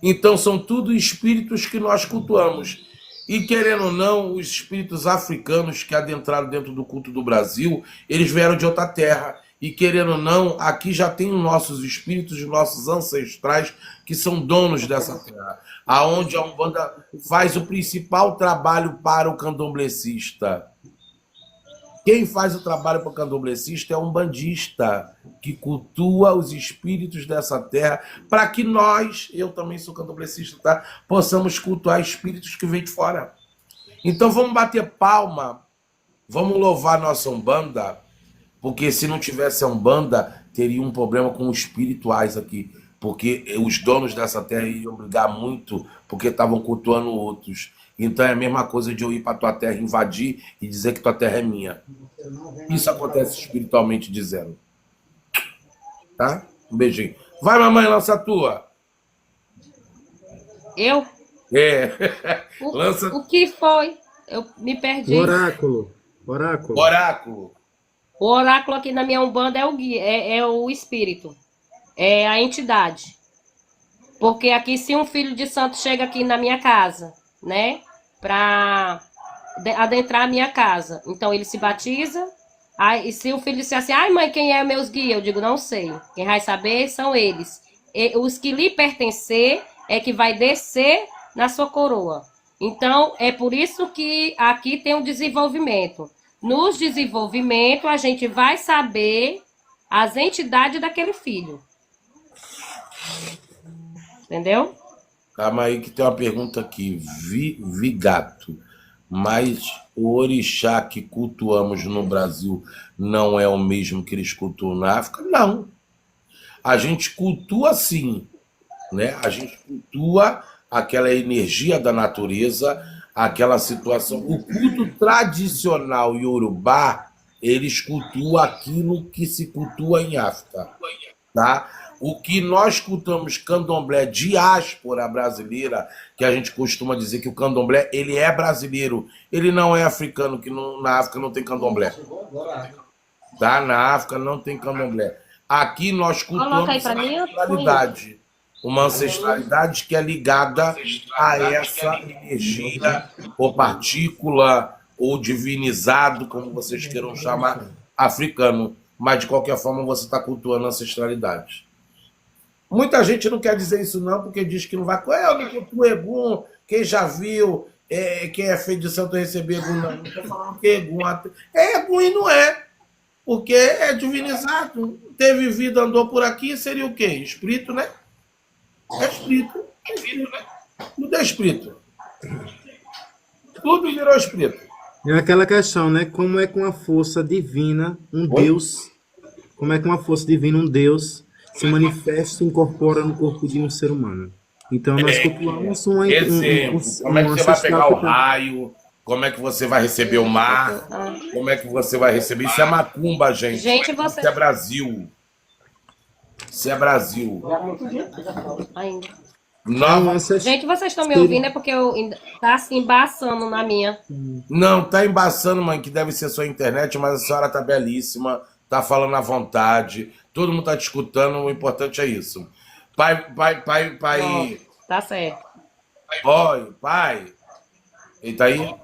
Então são tudo espíritos que nós cultuamos. E querendo ou não, os espíritos africanos que adentraram dentro do culto do Brasil, eles vieram de outra terra. E querendo ou não, aqui já tem os nossos espíritos, os nossos ancestrais, que são donos dessa terra. Aonde a Umbanda faz o principal trabalho para o candomblecista. Quem faz o trabalho para o candomblecista é um umbandista, que cultua os espíritos dessa terra, para que nós, eu também sou candomblecista, tá? Possamos cultuar espíritos que vêm de fora. Então vamos bater palma, vamos louvar nossa Umbanda, porque se não tivesse a Umbanda, teria um problema com os espirituais aqui, porque os donos dessa terra iriam brigar muito, porque estavam cultuando outros. Então é a mesma coisa de eu ir para tua terra, invadir e dizer que tua terra é minha. Isso acontece espiritualmente dizendo. Tá? Um beijinho. Vai, mamãe, lança a tua. Eu? Lança. O que foi? Eu me perdi. Oráculo. O oráculo aqui na minha Umbanda é o guia, é o espírito. É a entidade. Porque aqui, se um filho de santo chega aqui na minha casa, né, para adentrar a minha casa, então ele se batiza. Aí, e se o filho disser assim, ai mãe, quem é meus guias? Eu digo, não sei. Quem vai saber são eles. E os que lhe pertencer é que vai descer na sua coroa. Então, é por isso que aqui tem um desenvolvimento. Nos desenvolvimentos, a gente vai saber as entidades daquele filho. Entendeu? Calma aí que tem uma pergunta aqui. Vigato. Mas o orixá que cultuamos no Brasil não é o mesmo que eles cultuam na África? Não. A gente cultua sim, né? A gente cultua aquela energia da natureza, aquela situação. O culto tradicional iorubá, eles cultuam aquilo que se cultua em África, tá? O que nós cultuamos candomblé diáspora brasileira, que a gente costuma dizer que o candomblé, ele é brasileiro, ele não é africano, que na África não tem candomblé. Tá? Na África não tem candomblé. Aqui nós cultuamos uma ancestralidade que é ligada a essa energia, ou partícula, ou divinizado, como vocês queiram chamar, africano. Mas, de qualquer forma, você está cultuando a ancestralidade. Muita gente não quer dizer isso não, porque diz que não vai... Eu não cultuo Egum, quem já viu, quem é feito de santo receber Egum, não. Não estou falando que Egum... Egum e não é, porque é divinizado. Teve vida, andou por aqui, seria o quê? Espírito, né? É espírito, né? Tudo é espírito. Tudo virou espírito. É aquela questão, né? Como é que uma força divina, Deus... Como é que uma força divina, um Deus... se manifesta e incorpora no corpo de um ser humano. Então, nós cultuamos como é que você vai pegar o raio, como é que você vai receber o mar, como é que você vai receber... Isso é macumba, gente. Isso é Brasil. Se é Brasil. Ainda. Nova... Essas Gente, vocês estão me ouvindo? É porque eu tá assim, embaçando na minha. Não, tá embaçando, mãe, que deve ser sua internet, mas a senhora tá belíssima, tá falando à vontade, todo mundo tá te escutando, o importante é isso. Pai, Ó, tá certo. oi, pai. Ele tá aí?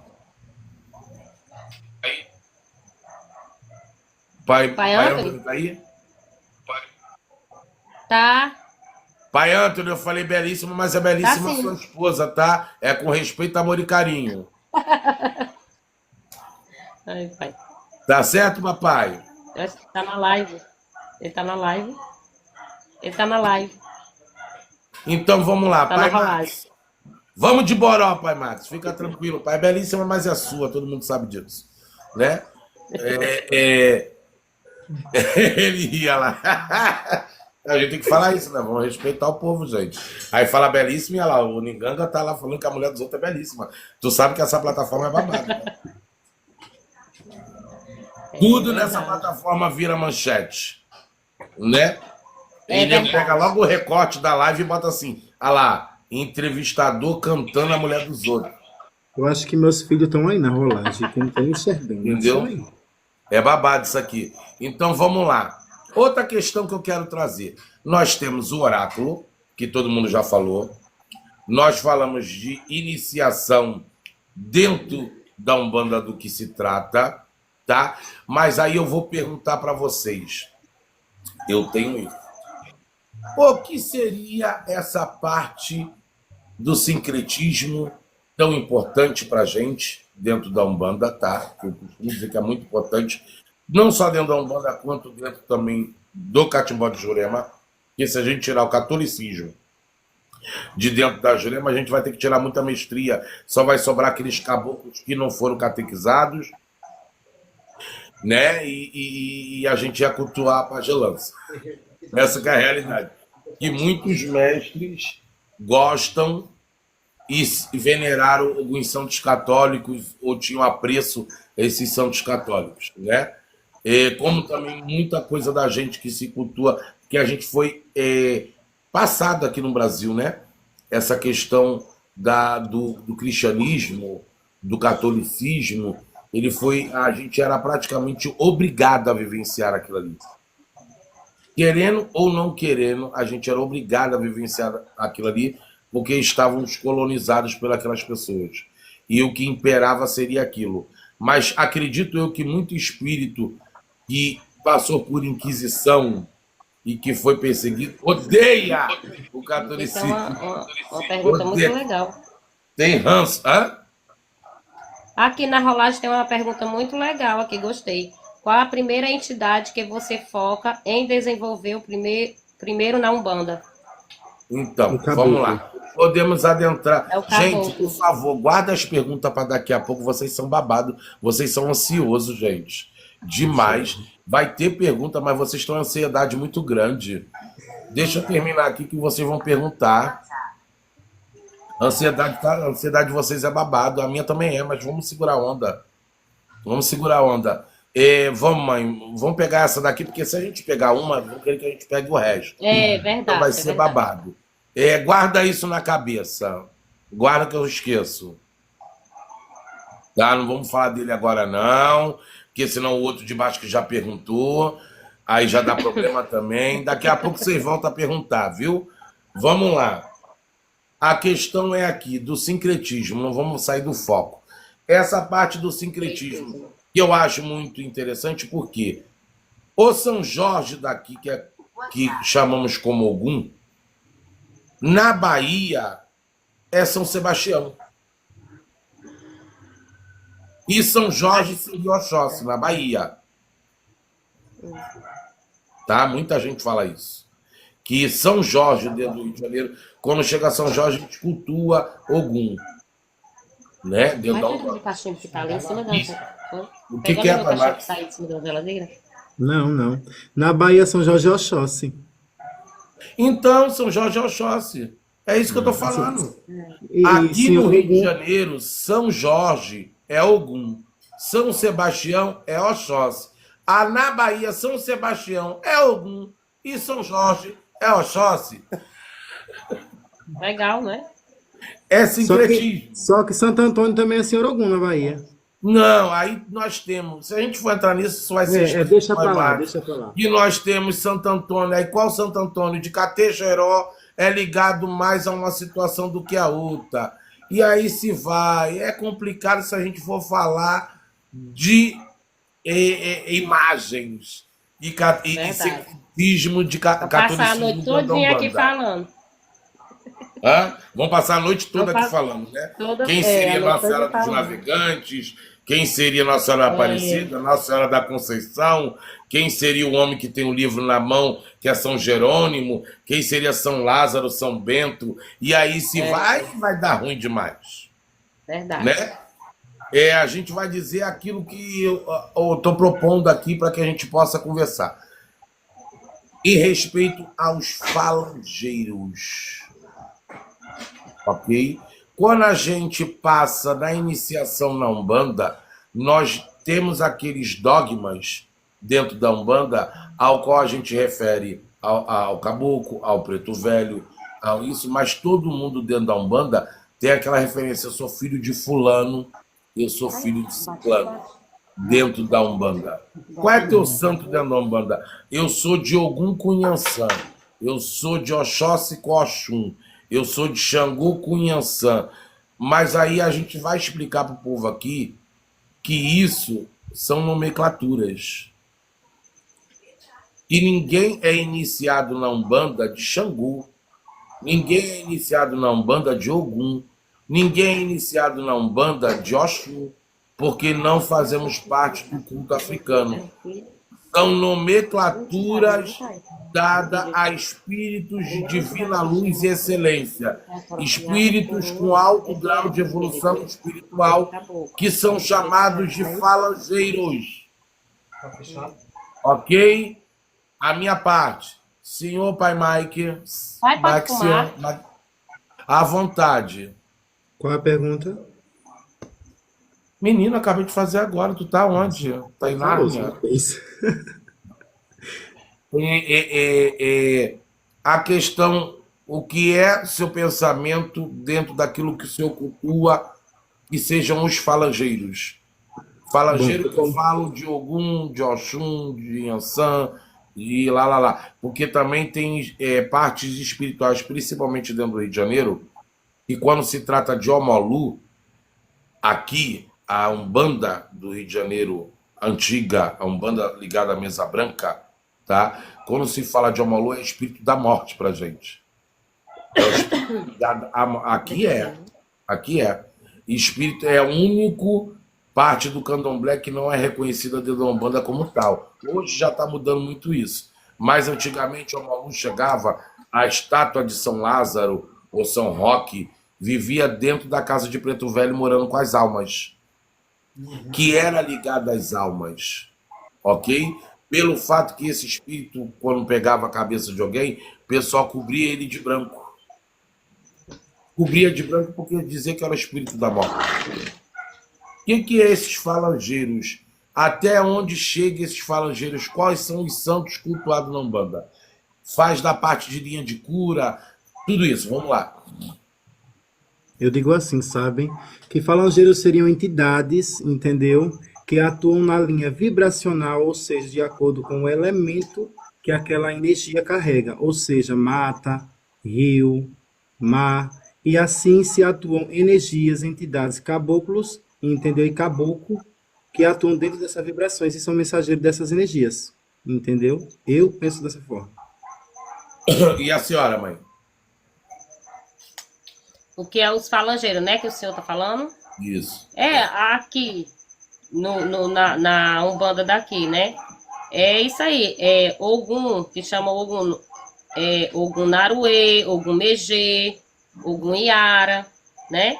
Pai Anthony? Antônio tá aí? Tá. Pai Antônio, eu falei belíssimo, mas é Tá belíssima sim. sua esposa, tá? É com respeito, amor e carinho. Ai, pai. Tá certo, papai? Eu acho que tá na live. Ele tá na live. Ele tá na live. Então vamos lá, Tá pai na Max. live. Vamos de boró, pai Max. Fica tranquilo. Pai é belíssima, mas é sua. Todo mundo sabe disso. Né? Ele ia lá. A gente tem que falar isso, né? Vamos respeitar o povo, gente. Aí fala belíssima e olha lá, o Ninganga tá lá falando que a mulher dos outros é belíssima. Tu sabe que essa plataforma é babada. Né? Tudo nessa plataforma vira manchete. Né? É Ele verdade. pega logo o recorte da live e bota assim: ah lá, entrevistador cantando a mulher dos outros. Eu acho que meus filhos estão aí na rolagem, que não estão enxergando. Entendeu? Isso aí. É babado isso aqui. Então vamos lá. Outra questão que eu quero trazer. Nós temos o oráculo, que todo mundo já falou. Nós falamos de iniciação dentro da Umbanda do que se trata, tá? Mas aí eu vou perguntar para vocês. Eu tenho isso. O que seria essa parte do sincretismo tão importante para a gente dentro da Umbanda, tá? Eu costumo dizer que é muito importante, não só dentro da Umbanda, quanto dentro também do Catimbó de Jurema, porque se a gente tirar o catolicismo de dentro da Jurema, a gente vai ter que tirar muita mestria, só vai sobrar aqueles caboclos que não foram catequizados, né? E a gente ia cultuar a pagelança. Essa que é a realidade. E muitos mestres gostam e veneraram alguns santos católicos ou tinham apreço a esses santos católicos, né? Como também muita coisa da gente que se cultua, que a gente foi passado aqui no Brasil, né? Essa questão do cristianismo, do catolicismo, a gente era praticamente obrigado a vivenciar aquilo ali. Querendo ou não querendo, a gente era obrigado a vivenciar aquilo ali, porque estávamos colonizados por aquelas pessoas. E o que imperava seria aquilo. Mas acredito eu que muito espírito que passou por Inquisição e que foi perseguido odeia o Isso é catolicismo. uma pergunta muito Odeia. legal. Tem ranço. Hã? Aqui na rolagem tem uma pergunta muito legal aqui, gostei. Qual a primeira entidade que você foca em desenvolver o primeiro na Umbanda? Então, O caboclo. vamos lá. Podemos adentrar. É o caboclo. Gente, por favor, guarda as perguntas para daqui a pouco. Vocês são babados, vocês são ansiosos, gente. Demais. Vai ter pergunta, mas vocês estão em ansiedade muito grande. Deixa eu terminar aqui que vocês vão perguntar. A ansiedade de vocês é babado, a minha também é, mas vamos segurar a onda. Vamos segurar a onda. Vamos, mãe, vamos pegar essa daqui, porque se a gente pegar uma, vão querer que a gente pegue o resto. É verdade. Então vai é ser verdade. babado. Guarda isso na cabeça. Guarda que eu esqueço. Tá? Não vamos falar dele agora, não, porque senão o outro de baixo que já perguntou, aí já dá problema também. Daqui a pouco vocês voltam a perguntar, viu? Vamos lá. A questão é aqui do sincretismo, não vamos sair do foco. Essa parte do sincretismo, que eu acho muito interessante, porque o São Jorge daqui, que chamamos como Ogum, na Bahia é São Sebastião. E São Jorge seria Oxóssi, na Bahia. Tá? Muita gente fala isso. Que São Jorge, dentro do Rio de Janeiro, quando chega a São Jorge, a gente cultua Ogum. Né? Dentro da Vai pegar Umbanda. o cachimbo que tá ali em cima da... O que Pega é, meu Pai cachimbo Max? que tá aí em cima da geladeira. Não. Na Bahia, São Jorge é Oxóssi. Então, São Jorge é Oxóssi. É isso que eu tô falando. E Aqui senhor no Rio de Ogum, Janeiro, São Jorge é Ogum. São Sebastião é Oxóssi. Na Bahia, São Sebastião é Ogum. E São Jorge é Oxóssi. Legal, né? É Só que, sincretismo. só que Santo Antônio também é Senhor Ogum na Bahia. Não, aí nós temos. Se a gente for entrar nisso, isso vai ser Deixa pra lá, demais. deixa pra lá. E nós temos Santo Antônio. Aí qual Santo Antônio? De Catejeró é ligado mais a uma situação do que a outra. E aí se vai. É complicado se a gente for falar de imagens e Verdade. secretismo de Vou passar a catolicismo noite da todinha aqui Umbanda. falando. Hã? Vamos passar a noite toda Vamos aqui falando, né? Toda, Quem a seria noite Nossa toda Senhora dos falando. Navegantes? Quem seria Nossa Senhora Aparecida? Nossa Senhora da Conceição? Quem seria o homem que tem o livro na mão, que é São Jerônimo? Quem seria São Lázaro, São Bento? E aí se vai dar ruim demais, Verdade. né? A gente vai dizer aquilo que eu estou propondo aqui para que a gente possa conversar. Em respeito aos falangeiros, ok? Quando a gente passa na iniciação na Umbanda, nós temos aqueles dogmas dentro da Umbanda ao qual a gente refere ao caboclo, ao preto velho, ao isso, mas todo mundo dentro da Umbanda tem aquela referência: eu sou filho de fulano, eu sou filho de ciclano, dentro da Umbanda. Qual é teu santo dentro da Umbanda? Eu sou de Ogum Cunhansã, eu sou de Oxóssi Coxum, eu sou de Xangô Cunhansã. Mas aí a gente vai explicar para o povo aqui que isso são nomenclaturas. E ninguém é iniciado na Umbanda de Xangô, ninguém é iniciado na Umbanda de Ogum, ninguém é iniciado na Umbanda de Oxum, porque não fazemos parte do culto africano. São nomenclaturas dadas a espíritos de divina luz e excelência, espíritos com alto grau de evolução espiritual, que são chamados de falangeiros. Ok? A minha parte. Senhor Pai Mike, Vai para fumar. à vontade. Qual é a pergunta? Menino, acabei de fazer agora. Tu tá onde? Tá em Nárnia? Isso. A questão, o que é seu pensamento dentro daquilo que o senhor cultua, que sejam os falangeiros? Falangeiro que eu falo de Ogum, de Oxum, de Yansan, de lá. Porque também tem partes espirituais, principalmente dentro do Rio de Janeiro, e quando se trata de Omolu, aqui, a Umbanda do Rio de Janeiro antiga, a Umbanda ligada à Mesa Branca, tá? Quando se fala de Omolu, é espírito da morte pra gente. É o espírito ligado aqui é. Espírito é a única parte do candomblé que não é reconhecida dentro da Umbanda como tal. Hoje já está mudando muito isso. Mas antigamente o Omolu chegava, a estátua de São Lázaro ou São Roque vivia dentro da casa de Preto Velho morando com as almas, que era ligada às almas, ok? Pelo fato que esse espírito, quando pegava a cabeça de alguém, o pessoal cobria ele de branco. Cobria de branco porque dizia que era o espírito da morte. O que é esses falangeiros? Até onde chegam esses falangeiros? Quais são os santos cultuados na Umbanda? Faz da parte de linha de cura, tudo isso. Vamos lá. Eu digo assim, sabem? Que falangeiros seriam entidades, entendeu? Que atuam na linha vibracional, ou seja, de acordo com o elemento que aquela energia carrega, ou seja, mata, rio, mar, e assim se atuam energias, entidades, caboclos, entendeu? E caboclo, que atuam dentro dessas vibrações e são mensageiros dessas energias, entendeu? Eu penso dessa forma. E a senhora, mãe? O que é os falangeiros, né? Que o senhor tá falando? Isso. Aqui, na Umbanda daqui, né? É isso aí. É Ogum, que chama Ogum, Ogum Naruê, Ogum Megê, Ogum Iara, né?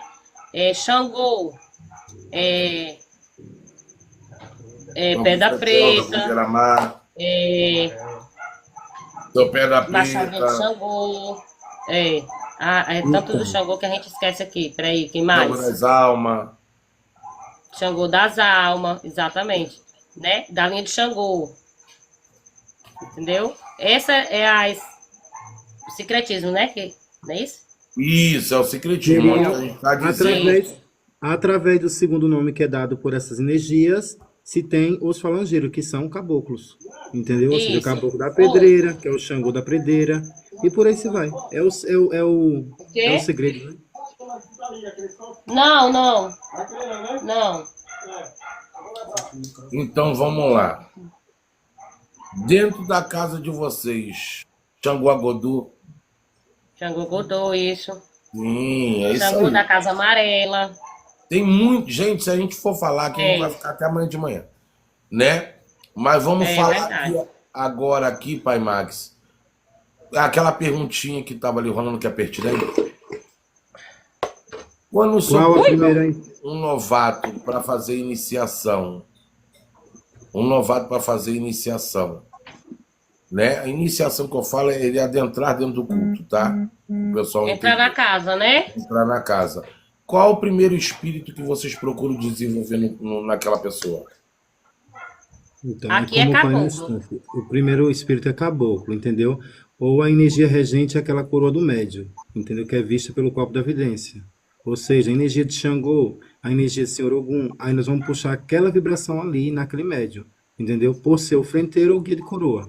Xangô, Pedra Preta, Seu Pedra Baixadinho de Preta, Xangô, tanto do Xangô que a gente esquece aqui. Peraí, quem mais? Jogo das Almas. Xangô das Almas, exatamente, né? Da linha de Xangô. Entendeu? Essa é o secretismo, né? Não é isso? Isso, é o secretismo, onde a gente está dizendo. Através do segundo nome que é dado por essas energias, se tem os falangeiros, que são caboclos. Entendeu? Ou seja, o Isso. caboclo da pedreira, que é o Xangô da pedreira, e por aí se vai. É o quê? segredo, né? Não, não. Não. Então vamos lá. Dentro da casa de vocês, Xangô Agodu. Xangô Godô, isso. Sim, é isso Xangô aí. da Casa Amarela. Tem muito. Gente, se a gente for falar aqui, a gente vai ficar até amanhã de manhã. Né? Mas vamos É falar verdade. agora aqui, Pai Max. Aquela perguntinha que estava ali rolando que é pertinente. Quando o senhor Qual a pega primeira, hein? um novato para fazer iniciação, né? A iniciação que eu falo é ele adentrar dentro do culto, tá? O pessoal Entrar na casa, né? entrar na casa. Qual o primeiro espírito que vocês procuram desenvolver naquela pessoa? Então, Aqui como é eu falei no caboclo. instante, o primeiro espírito é caboclo, entendeu? Ou a energia regente é aquela coroa do médium, entendeu? Que é vista pelo copo da vidência. Ou seja, a energia de Xangô, a energia de Senhor Ogum, aí nós vamos puxar aquela vibração ali naquele médium, entendeu? Por ser o frenteiro ou guia de coroa.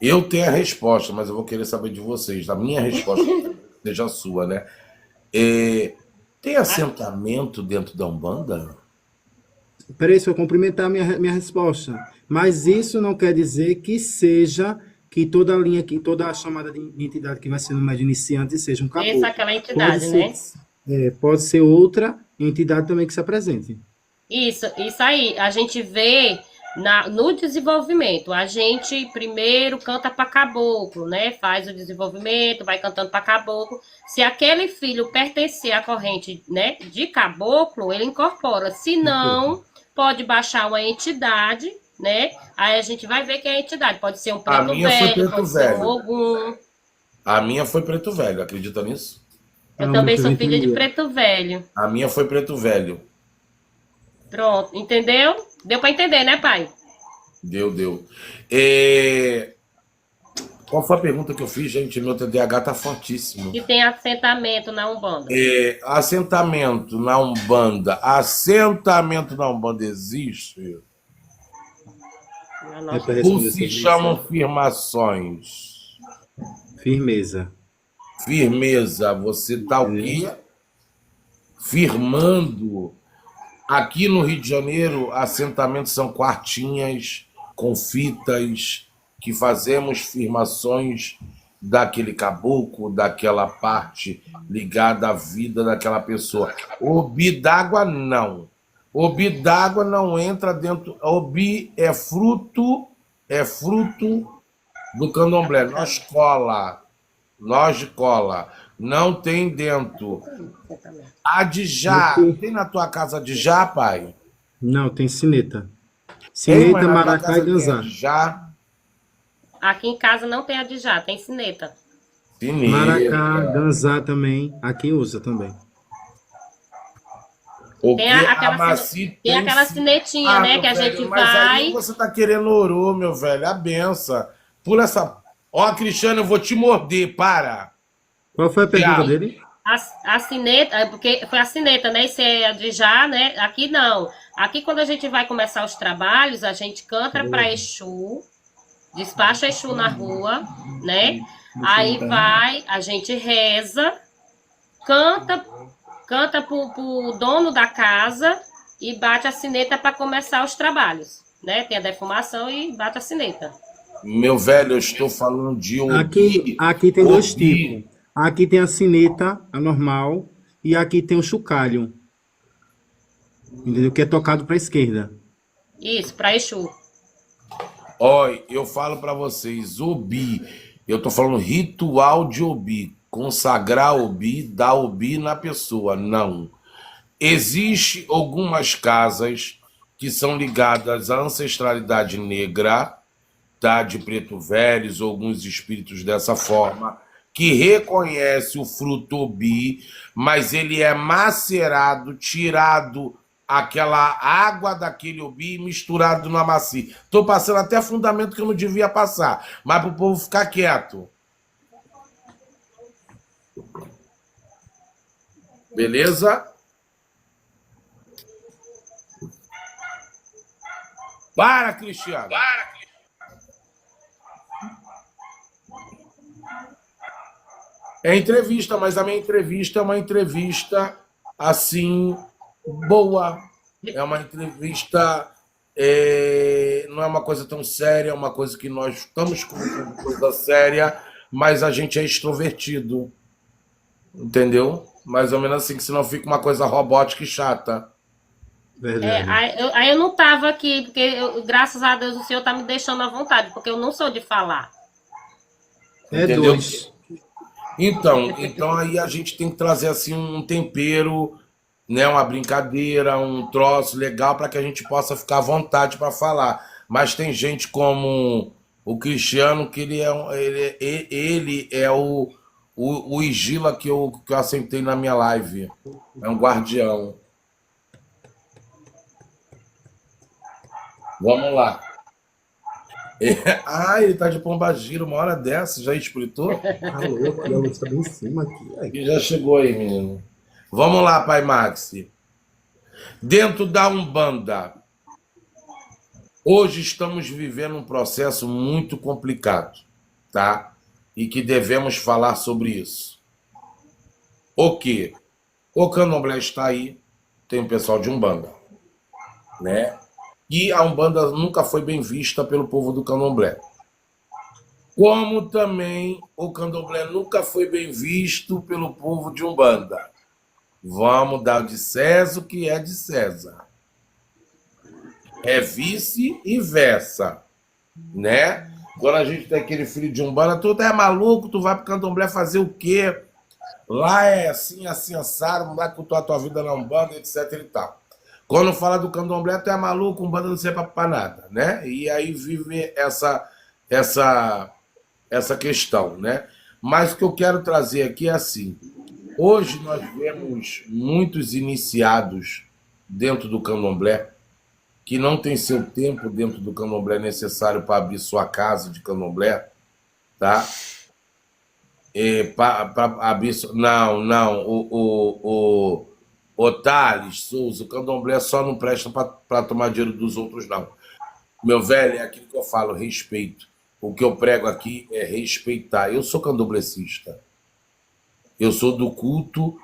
Eu tenho a resposta, mas eu vou querer saber de vocês. A minha resposta seja a sua, né? Tem assentamento dentro da Umbanda? Peraí, se eu cumprimentar a minha resposta. Mas isso não quer dizer que seja que toda a linha, que toda a chamada de entidade que vai ser no médio iniciante seja um caboclo. Essa é aquela entidade, né? Pode ser outra entidade também que se apresente. Isso aí. A gente vê no desenvolvimento. A gente primeiro canta para caboclo, né? Faz o desenvolvimento, vai cantando para caboclo. Se aquele filho pertencer à corrente, né, de caboclo, ele incorpora. Se não, pode baixar uma entidade, né? Aí a gente vai ver que é a entidade. Pode ser um A preto minha foi velho, preto pode ser um velho. ogum. A minha foi preto velho, acredita nisso? Eu Ah, também muito sou bem filha de entendido. preto velho. A minha foi preto velho. Pronto, entendeu? Deu para entender, né, pai? Deu. Qual foi a pergunta que eu fiz, gente? Meu TDAH tá fortíssimo. Que tem assentamento na Umbanda. Assentamento na Umbanda. Assentamento na Umbanda existe? Na É nossa- para Ou responder se sobre chamam firmações? isso. Firmeza. Firmeza. Você tá o quê? Firmando. Aqui no Rio de Janeiro, assentamentos são quartinhas com fitas que fazemos firmações daquele caboclo, daquela parte ligada à vida daquela pessoa. Obi d'água, não. Obi d'água não entra dentro. Obi é fruto do candomblé. Nós de cola. Não tem dentro. Adjá. Tem na tua casa adjá, pai? Não, tem sineta. Tem, mas Sineta, na tua maracá casa e tem ganzá. adjá? Aqui em casa não tem adijá, tem sineta. Maracá, Sineta. ganzá também. Aqui usa também. O Tem que aquela, Amaci tem aquela sim. sinetinha, né? meu Que a velho, gente mas aí vai. você tá querendo ouro, meu velho. A benção. Pula essa. Ó, Cristiano, eu vou te morder, para. Qual foi a pergunta Tchau. dele? A sineta, porque foi a sineta, né? Isso é adijá, né? Aqui não. Aqui, quando a gente vai começar os trabalhos, a gente canta para Exu, despacha Exu na rua, né? Aí vai, a gente reza, canta pro dono da casa e bate a sineta para começar os trabalhos, né? Tem a defumação e bate a sineta. Meu velho, eu estou falando de Aqui tem dois Obi. tipos. Aqui tem a sineta, a normal, e aqui tem o chocalho. Entendeu? Que é tocado para a esquerda. Isso, para Exu. Olha, eu falo para vocês, Obi. Eu tô falando ritual de Obi. Consagrar Obi, dar Obi na pessoa. Não. Existem algumas casas que são ligadas à ancestralidade negra, tá? De preto velhos, alguns espíritos dessa forma, que reconhece o fruto Obi, mas ele é macerado, tirado aquela água daquele ubi misturado no amaci. Tô passando até fundamento que eu não devia passar, mas pro povo ficar quieto. Beleza? Para, Cristiano. É entrevista, mas a minha entrevista é uma entrevista assim boa. É uma entrevista, não é uma coisa tão séria, é uma coisa que nós estamos com coisa séria, mas a gente é extrovertido, entendeu? Mais ou menos assim, que senão fica uma coisa robótica e chata. Verdade. Aí eu não tava aqui, porque graças a Deus o senhor tá me deixando à vontade, porque eu não sou de falar. É Entendeu? dois. Então aí a gente tem que trazer assim um tempero, né, uma brincadeira, um troço legal para que a gente possa ficar à vontade para falar. Mas tem gente como o Cristiano que ele é o Igila que eu assentei na minha live. É um guardião. Vamos lá. Ele tá de Pombagira uma hora dessa, já esplitou? Tá louco, a luz tá bem em cima aqui. Ai, E já chegou aí, menino. Vamos lá, pai Maxi. Dentro da Umbanda, hoje estamos vivendo um processo muito complicado, tá? E que devemos falar sobre isso. O quê? O Candomblé está aí, tem o pessoal de Umbanda, né? E a Umbanda nunca foi bem vista pelo povo do Candomblé. Como também o Candomblé nunca foi bem visto pelo povo de Umbanda. Vamos dar de César o que é de César. É vice e versa, né? Quando a gente tem aquele filho de Umbanda, tu é maluco, tu vai pro Candomblé fazer o quê? Lá é assim, assim, assado, não vai cultuar a tua vida na Umbanda, etc e tal. Quando fala do Candomblé, tu é maluco, Umbanda não serve pra nada, né? E aí vive essa questão, né? Mas o que eu quero trazer aqui é assim, hoje nós vemos muitos iniciados dentro do Candomblé que não tem seu tempo dentro do Candomblé necessário para abrir sua casa de Candomblé, tá? Não, o Thales Souza, o Candomblé só não presta para tomar dinheiro dos outros, não. Meu velho, é aquilo que eu falo, respeito. O que eu prego aqui é respeitar. Eu sou candomblessista. Eu sou do culto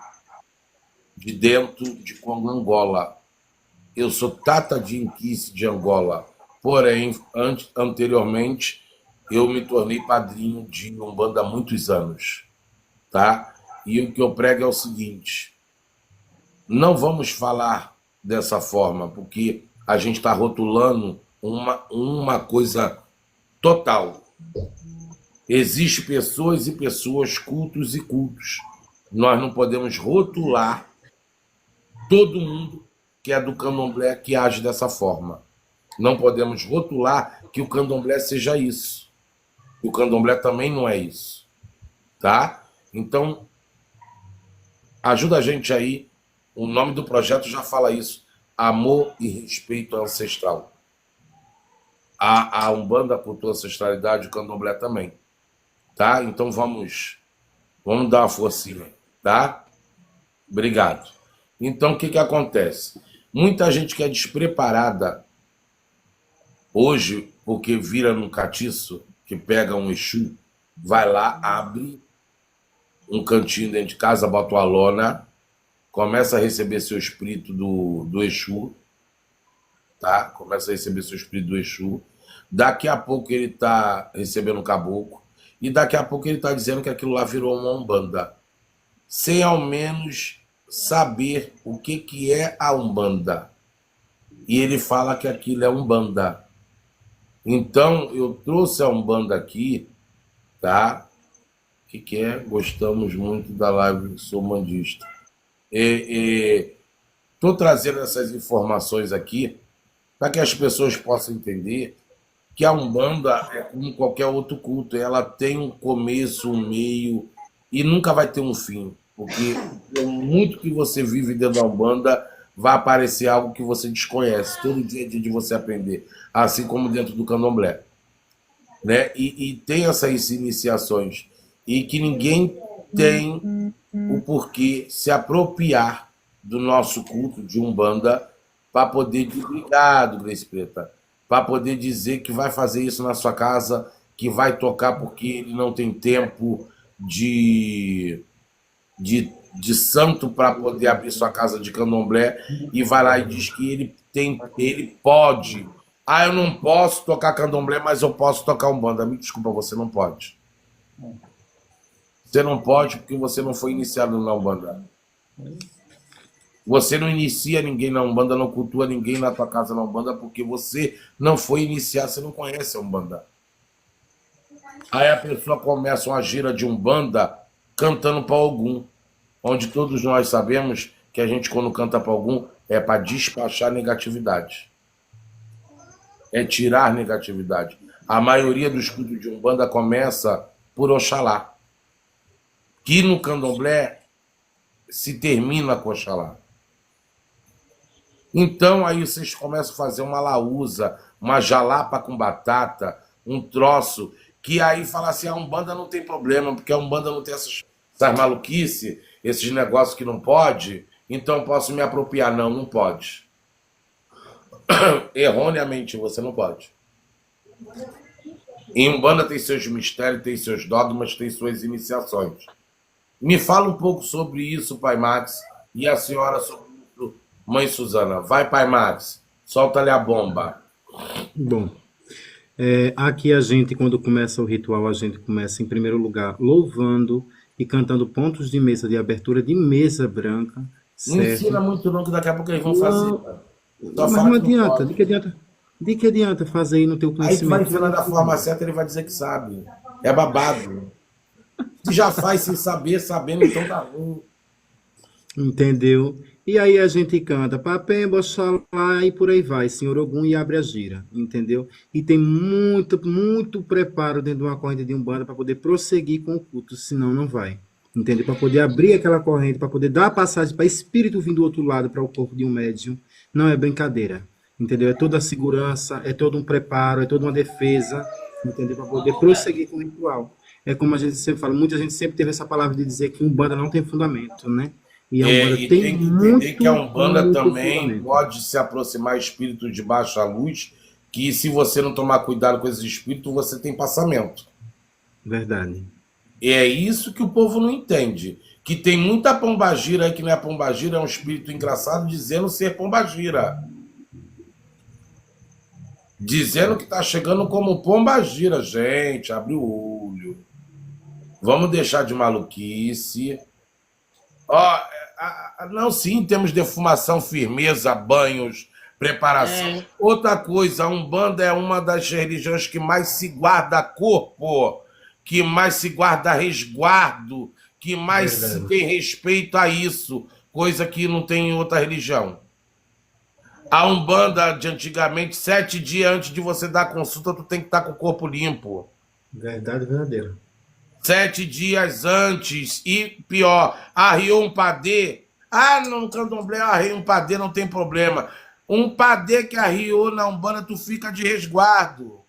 de dentro de Congo, Angola. Eu sou Tata de Inquice de Angola. Porém, anteriormente, eu me tornei padrinho de Umbanda há muitos anos. Tá? E o que eu prego é o seguinte: não vamos falar dessa forma, porque a gente está rotulando uma coisa total. Existem pessoas e pessoas, cultos e cultos. Nós não podemos rotular todo mundo que é do Candomblé que age dessa forma. Não podemos rotular que o Candomblé seja isso. O Candomblé também não é isso. Tá? Então, ajuda a gente aí. O nome do projeto já fala isso. Amor e respeito ancestral. A Umbanda, a cultura, a ancestralidade, o Candomblé também. Tá? Então vamos dar uma forcinha. Tá? Obrigado. Então o que acontece? Muita gente que é despreparada hoje, porque vira num catiço, que pega um Exu, vai lá, abre um cantinho dentro de casa, bota uma lona, começa a receber seu espírito do Exu, tá? Começa a receber seu espírito do Exu. Daqui a pouco ele está recebendo um caboclo, e daqui a pouco ele está dizendo que aquilo lá virou uma Umbanda, sem ao menos saber o que é a Umbanda. E ele fala que aquilo é Umbanda. Então, eu trouxe a Umbanda aqui, tá? O que é? Gostamos muito da live, sou umbandista. Estou trazendo essas informações aqui para que as pessoas possam entender que a Umbanda é como qualquer outro culto. Ela tem um começo, um meio e nunca vai ter um fim. Porque muito que você vive dentro da Umbanda, vai aparecer algo que você desconhece. Todo dia é dia de você aprender, assim como dentro do candomblé, né? E tem essas iniciações e que ninguém tem o porquê se apropriar do nosso culto de Umbanda para poder obrigado, Grace Preta, para poder dizer que vai fazer isso na sua casa, que vai tocar porque ele não tem tempo de santo para poder abrir sua casa de candomblé e vai lá e diz que ele pode. Ah, eu não posso tocar candomblé, mas eu posso tocar Umbanda. Me desculpa, você não pode. Você não pode porque você não foi iniciado na Umbanda. Você não inicia ninguém na Umbanda, não cultua ninguém na tua casa na Umbanda porque você não foi iniciado, você não conhece a Umbanda. Aí a pessoa começa uma gira de Umbanda cantando para Ogum, onde todos nós sabemos que a gente, quando canta para Ogum, é para despachar negatividade. É tirar negatividade. A maioria dos cultos de Umbanda começa por Oxalá, que no candomblé se termina com Oxalá. Então aí vocês começam a fazer uma laúza, uma jalapa com batata, um troço, que aí fala assim, a Umbanda não tem problema, porque a Umbanda não tem essas maluquices, esses negócios que não pode, então eu posso me apropriar. Não, não pode. Erroneamente, você não pode. Em Umbanda tem seus mistérios, tem seus dogmas, tem suas iniciações. Me fala um pouco sobre isso, Pai Max, e a senhora sobre isso, Mãe Suzana. Vai, Pai Max, solta-lhe a bomba. Bom, aqui a gente, quando começa o ritual, a gente começa, em primeiro lugar, louvando e cantando pontos de mesa, de abertura de mesa branca, Não certo? ensina muito não, que daqui a pouco eles vão fazer. Só Mas fala não que não adianta, pode. de que adianta fazer aí no teu Aí tu vai conhecimento? ensinar da forma certa, ele vai dizer que sabe. É babado. Se já faz sem saber, sabendo, então tá ruim. Entendeu? E aí a gente canta Papemba, Oxalá e por aí vai, Senhor Ogum e abre a gira, entendeu? E tem muito preparo dentro de uma corrente de Umbanda para poder prosseguir com o culto, senão não vai. Entendeu? Para poder abrir aquela corrente, para poder dar a passagem para espírito vir do outro lado para o corpo de um médium, não é brincadeira. Entendeu? É toda a segurança, é todo um preparo, é toda uma defesa, entendeu? Para poder prosseguir com o ritual. É como a gente sempre fala, muita gente sempre teve essa palavra de dizer que Umbanda não tem fundamento, né? E a Umbanda E tem tem que entender que a muito Umbanda também fundamento. pode se aproximar espírito de baixa luz, que se você não tomar cuidado com esses espíritos, você tem passamento. Verdade. E é isso que o povo não entende. Que tem muita pombagira aí que não é pombagira, é um espírito engraçado dizendo ser pombagira. Dizendo que está chegando como pombagira. Gente, abre o olho. Vamos deixar de maluquice. Ó, não, sim, temos defumação, firmeza, banhos, preparação. É, Outra coisa, a Umbanda é uma das religiões que mais se guarda corpo, que mais se guarda resguardo, que mais se Verdade. tem respeito a isso, coisa que não tem em outra religião. A Umbanda de antigamente, 7 dias antes de você dar consulta, tu tem que estar com o corpo limpo. Verdade verdadeira. 7 dias antes. E pior, arriou um padê. Ah, no candomblé arriou um padê, não tem problema. Um padê que arriou na Umbanda, tu fica de resguardo.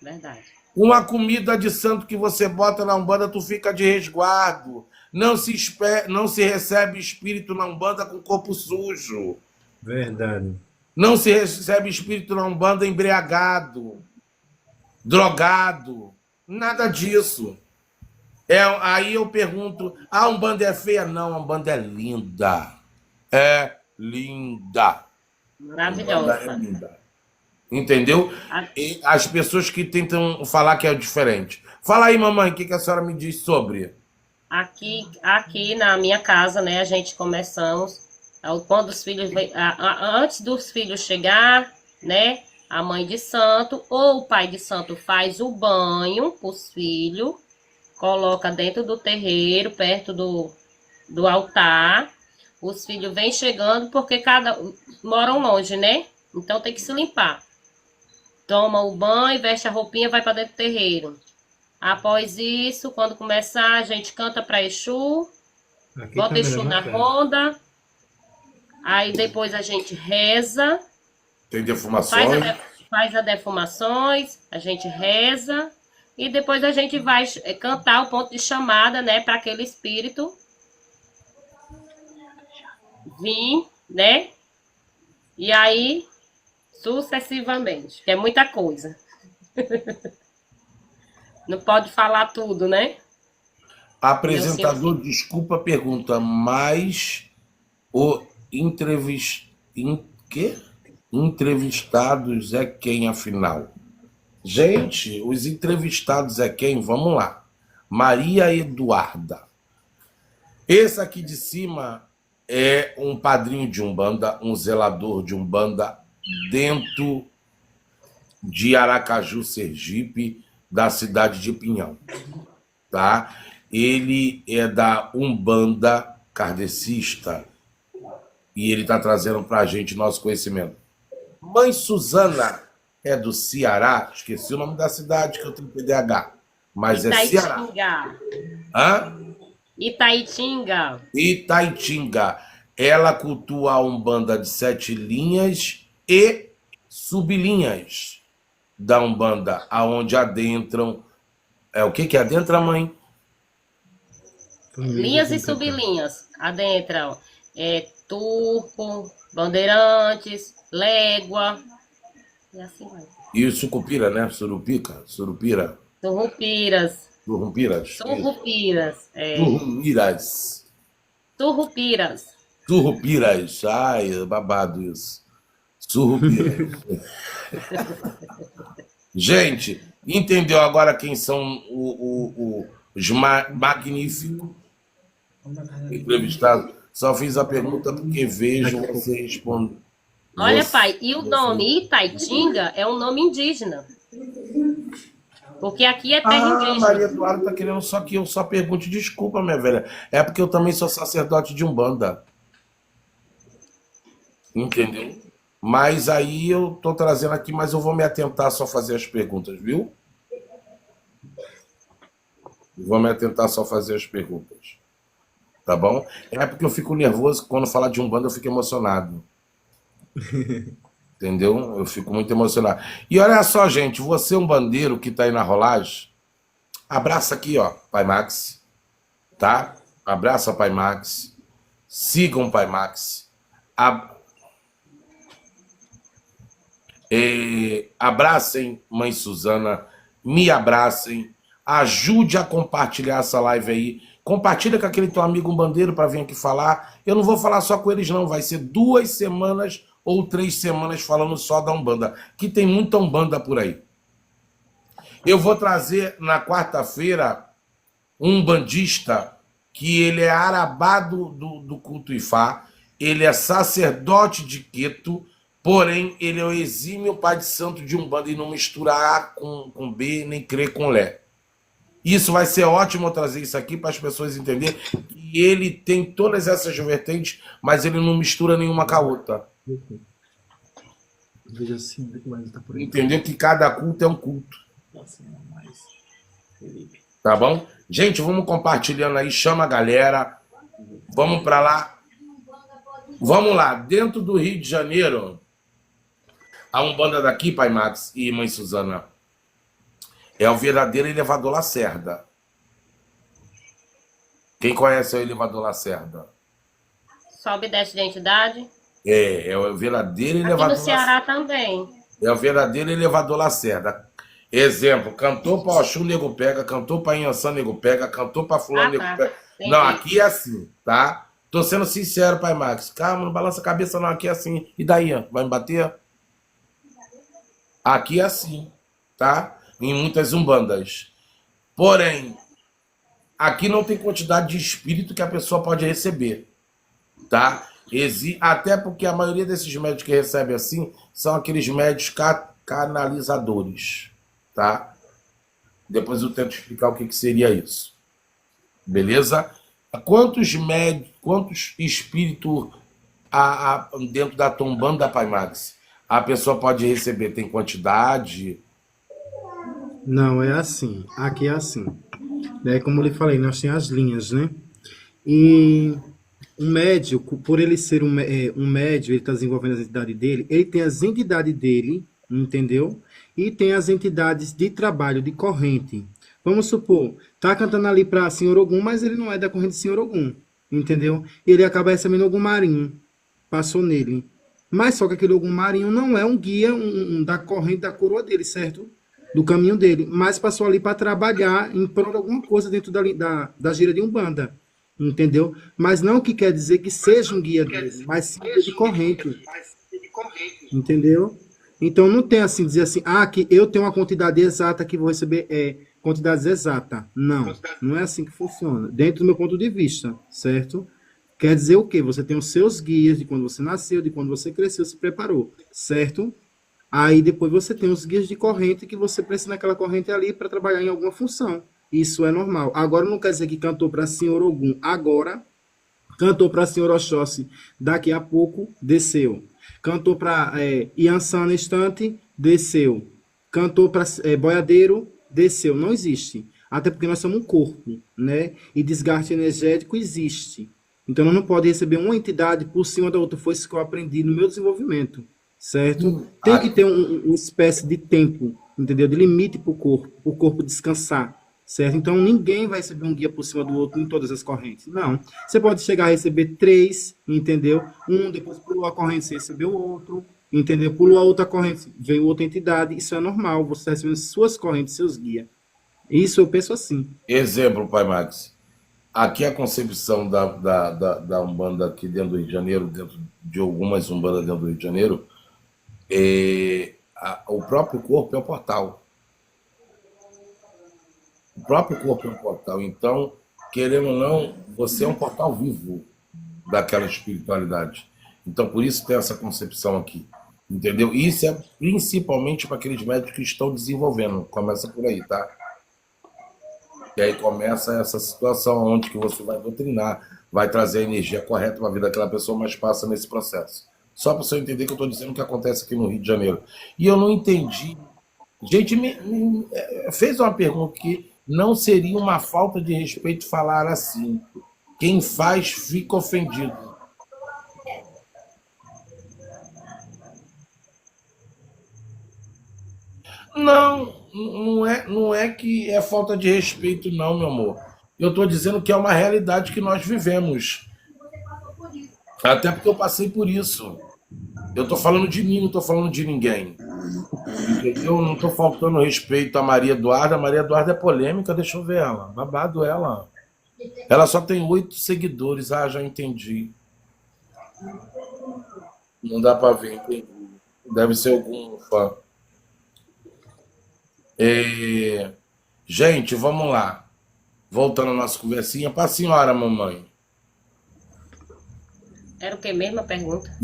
verdade. Uma comida de santo que você bota na Umbanda, tu fica de resguardo. Não se recebe espírito na Umbanda com corpo sujo. Verdade. Não se recebe espírito na Umbanda embriagado, drogado. Nada disso. Aí eu pergunto, a Umbanda é feia? Não, a Umbanda é linda. É linda. Umbanda é Maravilhosa. linda. Entendeu? A- E as pessoas que tentam falar que é diferente. Fala aí, mamãe, o que a senhora me diz sobre? Aqui na minha casa, né, a gente começamos, quando os filhos, antes dos filhos chegar, né, a mãe de santo ou o pai de santo faz o banho para os filhos, coloca dentro do terreiro, perto do altar. Os filhos vêm chegando porque moram longe, né? Então tem que se limpar. Toma o banho, veste a roupinha, vai para dentro do terreiro. Após isso, quando começar, a gente canta para Exu, Aqui bota também Exu é na bacana. ronda, Aí depois a gente reza, Tem faz defumações. faz a defumações, a gente reza e depois a gente vai cantar o ponto de chamada, né, para aquele espírito vir, né? E aí sucessivamente, que é muita coisa. Não pode falar tudo, né? Apresentador, desculpa a pergunta, mas o quê? Entrevistados é quem, afinal? Gente, os entrevistados é quem? Vamos lá. Maria Eduarda. Esse aqui de cima é um padrinho de Umbanda, um zelador de Umbanda dentro de Aracaju, Sergipe, da cidade de Pinhão, tá? Ele é da Umbanda kardecista e ele está trazendo para a gente nosso conhecimento. Mãe Suzana é do Ceará, esqueci o nome da cidade que eu tenho TDAH, mas é Ceará. Itaitinga. Hã? Itaitinga. Itaitinga. Ela cultua a Umbanda de 7 linhas e sublinhas da Umbanda, aonde adentram. É o que que adentra, mãe? Linhas e sublinhas adentram turco, bandeirantes, légua e assim vai. E Sucupira, né? Surupira. Surrupiras. Surrupiras. Surrupiras. Surrupiras. Surrupiras. Surrupiras. Ai, é babado isso. Surrupiras. Gente, entendeu agora quem são os magníficos entrevistados? Só fiz a pergunta porque vejo você responder. Olha, pai, e o nome Itaitinga é um nome indígena. Porque aqui é terra indígena. Maria Eduarda tá querendo só que eu só pergunte. Desculpa, minha velha. É porque eu também sou sacerdote de Umbanda. Entendeu? Mas aí eu tô trazendo aqui, mas eu vou me atentar só a fazer as perguntas, viu? Vou me atentar só a fazer as perguntas. Tá bom? É porque eu fico nervoso, quando falar de Umbanda eu fico emocionado. Entendeu? Eu fico muito emocionado. E olha só, gente, você umbandeiro que tá aí na rolagem, abraça aqui, ó, Pai Max, tá? Abraça Pai Max. Sigam o Pai Max. Abracem Mãe Suzana, me abracem, ajude a compartilhar essa live aí, compartilha com aquele teu amigo umbandeiro para vir aqui falar. Eu não vou falar só com eles não, vai ser 2 semanas ou 3 semanas falando só da Umbanda, que tem muita Umbanda por aí. Eu vou trazer na quarta-feira um bandista que ele é arabá do culto Ifá, ele é sacerdote de Queto, porém ele é o exímio pai de santo de Umbanda e não mistura A com B, nem crê com Lé. Isso vai ser ótimo eu trazer isso aqui para as pessoas entenderem que ele tem todas essas vertentes, mas ele não mistura nenhuma com a outra. Veja assim, mas tá por aí. Entendeu? Que cada culto é um culto. Tá bom? Gente, vamos compartilhando aí, chama a galera. Vamos para lá. Vamos lá, dentro do Rio de Janeiro, a Umbanda daqui, Pai Max e Mãe Suzana, é o verdadeiro elevador Lacerda. Quem conhece o elevador Lacerda? Sobe e desce de identidade. É o verdadeiro Aqui elevador no Ceará também. É o verdadeiro elevador Lacerda. Exemplo, cantou pra Oxum, nego pega, cantou pra Inhansã, nego pega, cantou pra fulano, nego pega. Entendi. Não, aqui é assim, tá? Tô sendo sincero, Pai Max. Calma, não balança a cabeça não, aqui é assim. E daí, vai me bater? Aqui é assim, tá? Em muitas umbandas. Porém, aqui não tem quantidade de espírito que a pessoa pode receber, tá? Até porque a maioria desses médios que recebem assim são aqueles médios canalizadores, tá? Depois eu tento explicar o que seria isso. Beleza? Quantos espíritos dentro da tua Umbanda, Pai Max, a pessoa pode receber? Tem quantidade? Não, é assim. Aqui é assim. Como eu lhe falei, nós temos as linhas, né? E o médico, por ele ser um médium, ele está desenvolvendo as entidades dele, ele tem as entidades dele, entendeu? E tem as entidades de trabalho, de corrente. Vamos supor, tá cantando ali para Senhor Ogum, mas ele não é da corrente de Senhor Ogum, entendeu? Ele acaba recebendo Ogum Marinho, passou nele. Mas só que aquele Ogum Marinho não é um guia da corrente da coroa dele, certo? Do caminho dele, mas passou ali para trabalhar em prol de alguma coisa dentro da gira de Umbanda, entendeu? Mas não que quer dizer que seja um guia dele, mas sim de corrente, entendeu? Então não tem assim, dizer assim, que eu tenho uma quantidade exata que vou receber, quantidades exatas. Não, não é assim que funciona, dentro do meu ponto de vista, certo? Quer dizer o quê? Você tem os seus guias de quando você nasceu, de quando você cresceu, se preparou, certo? Aí depois você tem os guias de corrente que você precisa naquela corrente ali para trabalhar em alguma função. Isso é normal. Agora não quer dizer que cantou para Senhor Ogum agora, cantou para Senhor Oxóssi daqui a pouco, desceu. Cantou para Iansã no instante, desceu. Cantou para Boiadeiro, desceu. Não existe. Até porque nós somos um corpo, né? E desgaste energético existe. Então nós não podemos receber uma entidade por cima da outra. Foi isso que eu aprendi no meu desenvolvimento. Certo? Tem que ter uma espécie de tempo, entendeu? De limite para o corpo descansar, certo? Então ninguém vai receber um guia por cima do outro em todas as correntes. Não. Você pode chegar a receber 3, entendeu? Depois pulou a corrente, você recebeu o outro, entendeu? Pulou a outra corrente, veio outra entidade. Isso é normal, você está recebendo suas correntes, seus guias. Isso eu penso assim. Exemplo, Pai Max. Aqui a concepção da Umbanda aqui dentro do Rio de Janeiro, dentro de algumas Umbandas dentro do Rio de Janeiro, o próprio corpo é um portal. O próprio corpo é um portal. Então, querendo ou não, você é um portal vivo daquela espiritualidade. Então, por isso tem essa concepção aqui. Entendeu? Isso é principalmente para aqueles médicos que estão desenvolvendo. Começa por aí, tá? E aí começa essa situação onde que você vai doutrinar, vai trazer a energia correta para a vida daquela pessoa, mas passa nesse processo. Só para você entender que eu estou dizendo o que acontece aqui no Rio de Janeiro. E eu não entendi. Gente, fez uma pergunta que não seria uma falta de respeito falar assim. Quem faz fica ofendido. Não é que é falta de respeito, não, meu amor. Eu estou dizendo que é uma realidade que nós vivemos. Até porque eu passei por isso. Eu estou falando de mim, não estou falando de ninguém. Eu não estou faltando respeito a Maria Eduarda. A Maria Eduarda é polêmica, deixa eu ver ela. Babado ela. Ela só tem 8 seguidores. Já entendi. Não dá para ver, entendi. Deve ser algum fã. Gente, vamos lá. Voltando à nossa conversinha. Para a senhora, mamãe. Era o que mesmo a pergunta?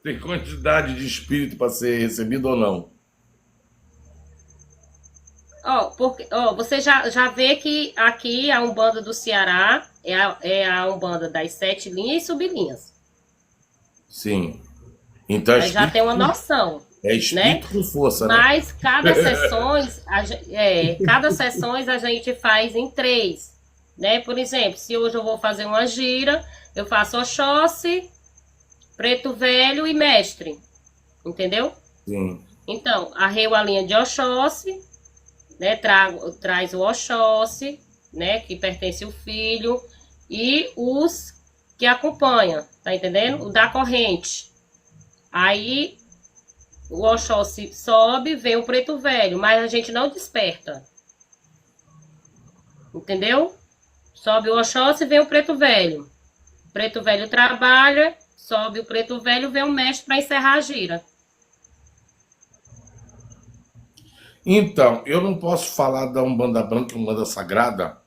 Tem quantidade de espírito para ser recebido ou não? Você já vê que aqui a Umbanda do Ceará é a Umbanda das 7 linhas e sublinhas. Sim. Então aí já tem uma noção. É espírito, né? Com força, né? Mas cada sessões a gente faz em 3. Né? Por exemplo, se hoje eu vou fazer uma gira, eu faço Oxóssi, Preto Velho e Mestre. Entendeu? Sim. Então, arreio a linha de Oxóssi, né? Traz o Oxóssi, né? Que pertence ao filho, e os que acompanham, tá entendendo? O da corrente. Aí o Oxóssi sobe, vem o Preto Velho, mas a gente não desperta. Entendeu? Sobe o Oxóssi, vem o Preto Velho. O Preto Velho trabalha, sobe o Preto Velho, vem o mestre para encerrar a gira. Então, eu não posso falar da Umbanda Branca e Umbanda Sagrada,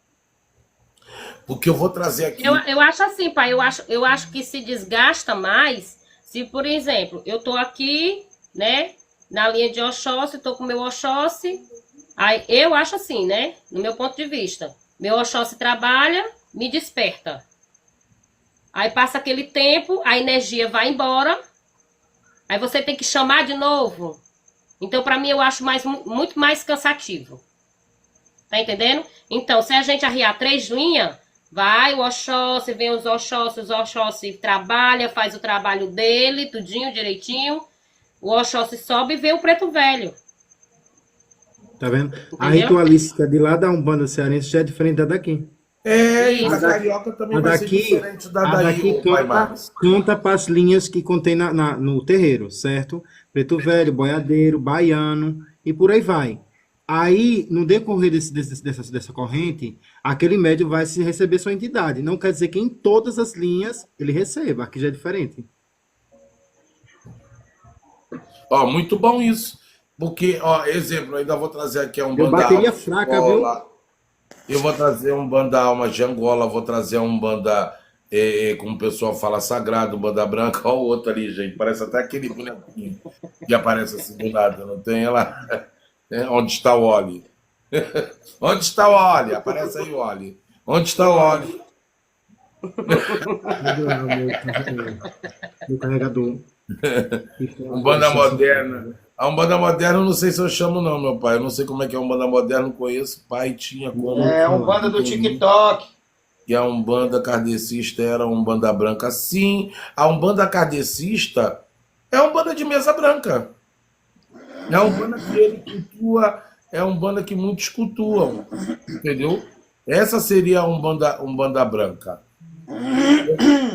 porque eu vou trazer aqui... Eu acho assim, pai, eu acho que se desgasta mais se, por exemplo, eu tô aqui, né, na linha de Oxóssi, tô com o meu Oxóssi, aí eu acho assim, né, no meu ponto de vista, meu Oxóssi trabalha, me desperta. Aí passa aquele tempo, a energia vai embora, aí você tem que chamar de novo. Então, para mim, eu acho muito mais cansativo. Tá entendendo? Então, se a gente arriar 3 linhas, Vai o Oxóssi, vem os Oxóssi trabalha, faz o trabalho dele, tudinho, direitinho. O Oxóssi sobe e vê o preto velho. Tá vendo? A Entendeu? ritualística de lá da Umbanda cearense já é diferente da daqui. E Isso. a carioca também A vai ser daqui, diferente da a daí, daqui o Pai canta, Max. canta para as linhas que contém no terreiro, certo? Preto velho, boiadeiro, baiano e por aí vai. Aí, no decorrer dessa corrente, aquele médium vai se receber sua entidade. Não quer dizer que em todas as linhas ele receba, aqui já é diferente. Ó, muito bom isso. Porque, ó, exemplo, eu ainda vou trazer aqui a Eu Umbanda bateria Alma de fraca, Angola. Eu vou trazer um Umbanda Alma de Angola, vou trazer um Umbanda, como o pessoal fala, sagrado, Umbanda branca. Ó o outro ali, gente. Parece até aquele bonequinho que aparece assim do nada, não tem? Ela... Onde está o Oli? Onde está o Oli? Aparece aí o Oli. Onde está o Oli? Meu carregador. Umbanda moderna. A Umbanda moderna eu não sei se eu chamo não, meu pai. Eu não sei como é que é a Umbanda moderna, não conheço. Pai tinha como. É um banda do TikTok. E a Umbanda kardecista era a Umbanda branca. Sim, a Umbanda kardecista é a Umbanda de mesa branca. É a Umbanda que ele cultua, é a Umbanda que muitos cultuam. Entendeu? Essa seria a Umbanda branca.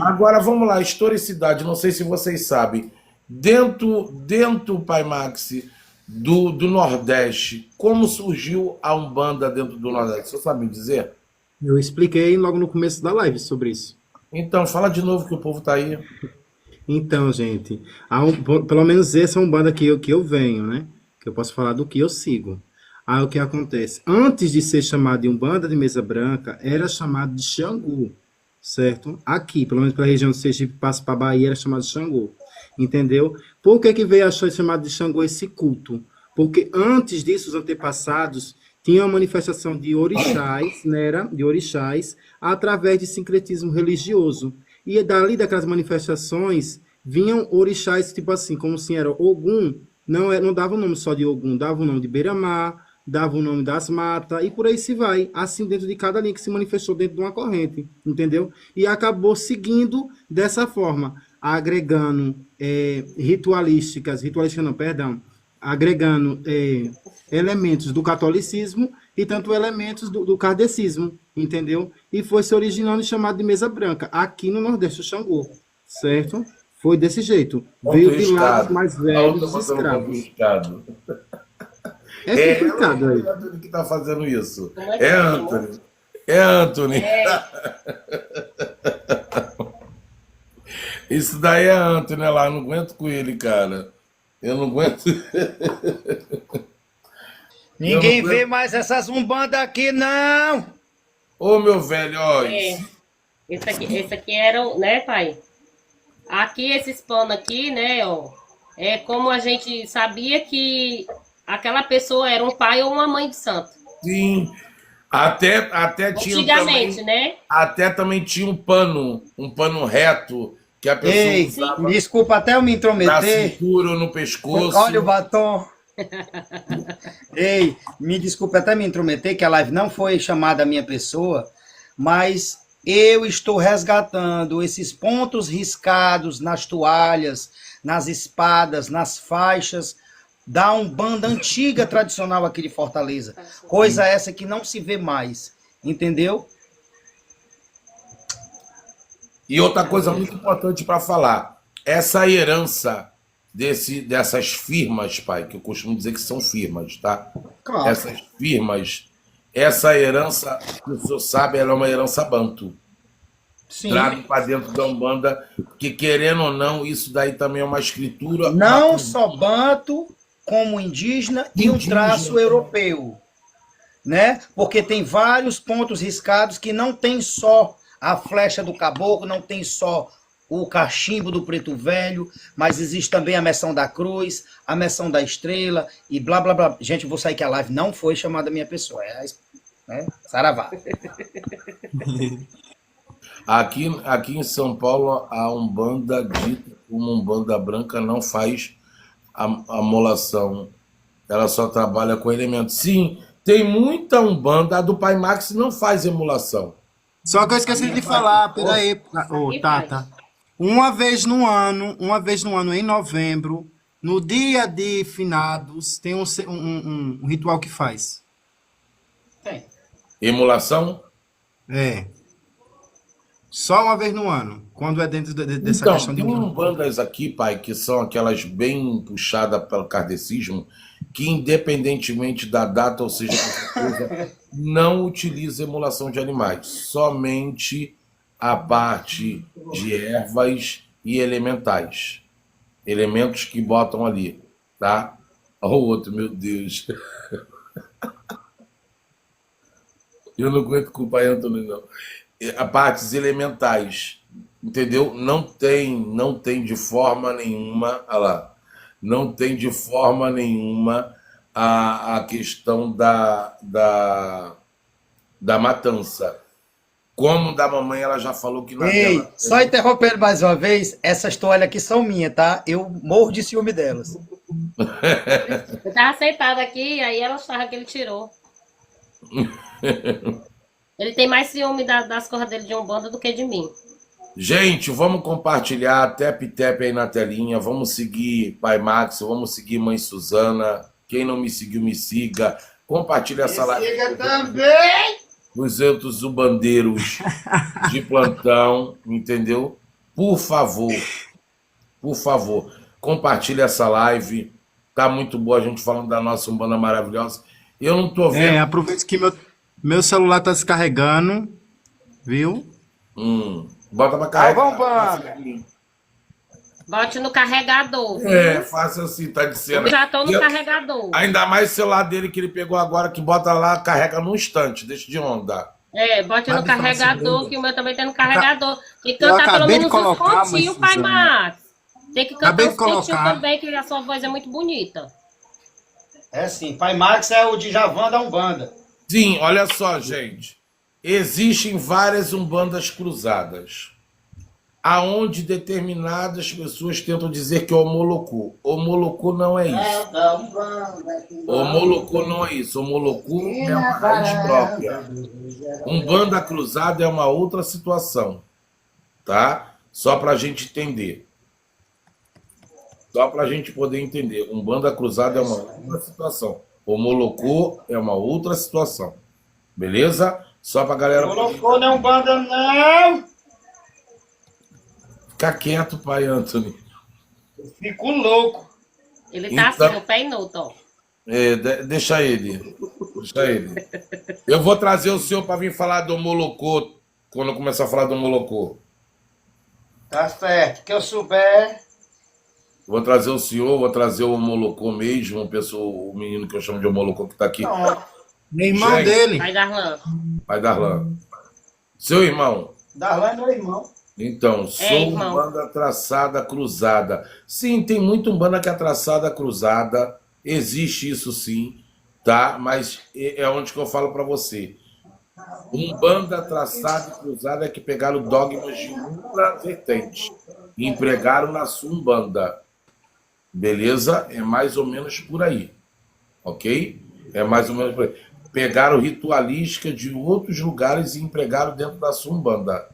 Agora vamos lá, historicidade, não sei se vocês sabem. Dentro Pai Maxi, do Nordeste, como surgiu a Umbanda dentro do Nordeste? Você sabe me dizer? Eu expliquei logo no começo da live sobre isso. Então, fala de novo que o povo tá aí. Então, gente, pelo menos essa é uma banda que eu venho, né? Que eu posso falar do que eu sigo. Aí o que acontece? Antes de ser chamado de Umbanda de Mesa Branca, era chamado de Xangô, certo? Aqui, pelo menos pela região do Sergipe, passa para Bahia, era chamado de Xangô. Entendeu? Por que veio a ser chamado de Xangô esse culto? Porque antes disso, os antepassados tinham a manifestação de orixás, né? De orixás, através de sincretismo religioso. E dali daquelas manifestações vinham orixás, tipo assim, como se era Ogum, não dava o nome só de Ogum, dava o nome de Beira-Mar, dava o nome das matas, e por aí se vai, assim dentro de cada linha que se manifestou dentro de uma corrente, entendeu? E acabou seguindo dessa forma, agregando agregando elementos do catolicismo e tanto elementos do kardecismo, entendeu? E foi se originando e chamado de mesa branca, aqui no Nordeste, o Xangô, certo? Foi desse jeito. Veio de lá dos mais velhos, dos escravos. É complicado aí. É Anthony que tá fazendo isso. Como é que É é, Anthony. É Anthony. Isso daí é Anthony, né, lá. Eu não aguento com ele, cara. Eu não aguento. Ninguém vê mais essas umbandas aqui, não. Ô, meu velho, ó. Esse aqui era, né, pai? Aqui, esses panos aqui, né, ó. É como a gente sabia que aquela pessoa era um pai ou uma mãe de santo. Sim. Até tinha Antigamente, também, né? até também tinha um pano reto que a pessoa Ei, usava desculpa até eu me na intrometer. cintura ou no pescoço. Olha o batom. Ei, me desculpe até me intrometer, que a live não foi chamada a minha pessoa, mas eu estou resgatando esses pontos riscados nas toalhas, nas espadas, nas faixas da Umbanda antiga tradicional aqui de Fortaleza. Coisa essa que não se vê mais, entendeu? E outra coisa muito importante para falar, essa herança dessas firmas, pai, que eu costumo dizer que são firmas, tá? Claro. Essas firmas, essa herança, que o senhor sabe, ela é uma herança banto. Sim. Trago para dentro da Umbanda, que querendo ou não, isso daí também é uma escritura. Não só banto, como indígena e um traço europeu, né? Porque tem vários pontos riscados que não tem só a flecha do caboclo, não tem só o cachimbo do preto velho, mas existe também a menção da cruz, a menção da estrela e blá blá blá. Gente, eu vou sair que a live não foi chamada minha pessoa, né? Saravá. Aqui em São Paulo, a Umbanda dita como Umbanda branca não faz a molação. Ela só trabalha com elementos. Sim, tem muita Umbanda, a do Pai Max não faz emulação. Só que eu esqueci de falar, peraí, ô, E Tata. Uma vez no ano, em novembro, no dia de finados, tem um ritual que faz. Tem. Emulação? É. Só uma vez no ano, quando é dentro dessa Então, questão de tem um. bandas aqui, pai, que são aquelas bem puxadas pelo kardecismo, que independentemente da data, ou seja, qualquer coisa, não utiliza emulação de animais, somente a parte de ervas e elementais, elementos que botam ali, tá? Olha o outro, meu Deus. Eu não aguento com o pai Antônio, não. A partes elementais, entendeu? Não tem de forma nenhuma, olha lá, não tem de forma nenhuma a questão da matança. Como da mamãe, ela já falou que na Ei, dela. só interrompendo mais uma vez, essas toalhas aqui são minhas, tá? Eu morro de ciúme delas. eu tava sentada aqui, aí ela achava que ele tirou. Ele tem mais ciúme das coisas dele de Umbanda do que de mim. Gente, vamos compartilhar tap-tap aí na telinha. Vamos seguir Pai Max, vamos seguir Mãe Suzana. Quem não me seguiu, me siga. Compartilha essa live. Siga também! Os outros ubandeiros de plantão, entendeu? Por favor, compartilha essa live. Tá muito boa a gente falando da nossa Umbanda maravilhosa. Eu não tô vendo. Aproveita que meu celular tá descarregando, viu? Bota pra Aí, carregar. vamos, banda! Bote no carregador. Faça assim, tá dizendo. Eu já tô no carregador. Ainda mais o celular dele que ele pegou agora, que bota lá, carrega num instante, deixa de onda. Bote no carregador, que o meu também tem no carregador. Tem que Eu cantar pelo acabei de menos uns colocar, pontinhos, mas, Pai Max. Tem que Acabei cantar de uns pontinhos colocar. também, que a sua voz é muito bonita. É sim, Pai Max é o Djavan da Umbanda. Sim, olha só, gente. Existem várias umbandas cruzadas, aonde determinadas pessoas tentam dizer que é o Molocu. O Molocu não é isso. O Molocu não é isso. O Molocu é uma raiz própria. Umbanda cruzada é uma outra situação, tá? Só para a gente entender. Só para a gente poder entender. Umbanda cruzada é uma outra situação. O Molocu é uma outra situação. Beleza? Só para a galera... Colocou na Umbanda, não! Fica quieto, pai Anthony. Eu fico louco. Ele tá Então- assim, no pé e no tom. Deixa ele. Eu vou trazer o senhor para vir falar do Molocô, quando eu começar a falar do Molocô. Tá certo. Que eu souber. Vou trazer o senhor, vou trazer o Molocô mesmo, o menino que eu chamo de Molocô que está aqui. Não, Meu irmão Gente. dele. Vai, Darlan. Pai Darlan. Seu irmão. Darlan é meu irmão. Então, sou irmão. Umbanda traçada cruzada. Sim, tem muito Umbanda que é traçada cruzada. Existe isso sim, tá? Mas é onde que eu falo para você. Umbanda traçada e cruzada é que pegaram dogmas de uma vertente e empregaram na sua Umbanda. Beleza? É mais ou menos por aí. Ok? É mais ou menos por aí. Pegaram ritualística de outros lugares e empregaram dentro da sua Umbanda.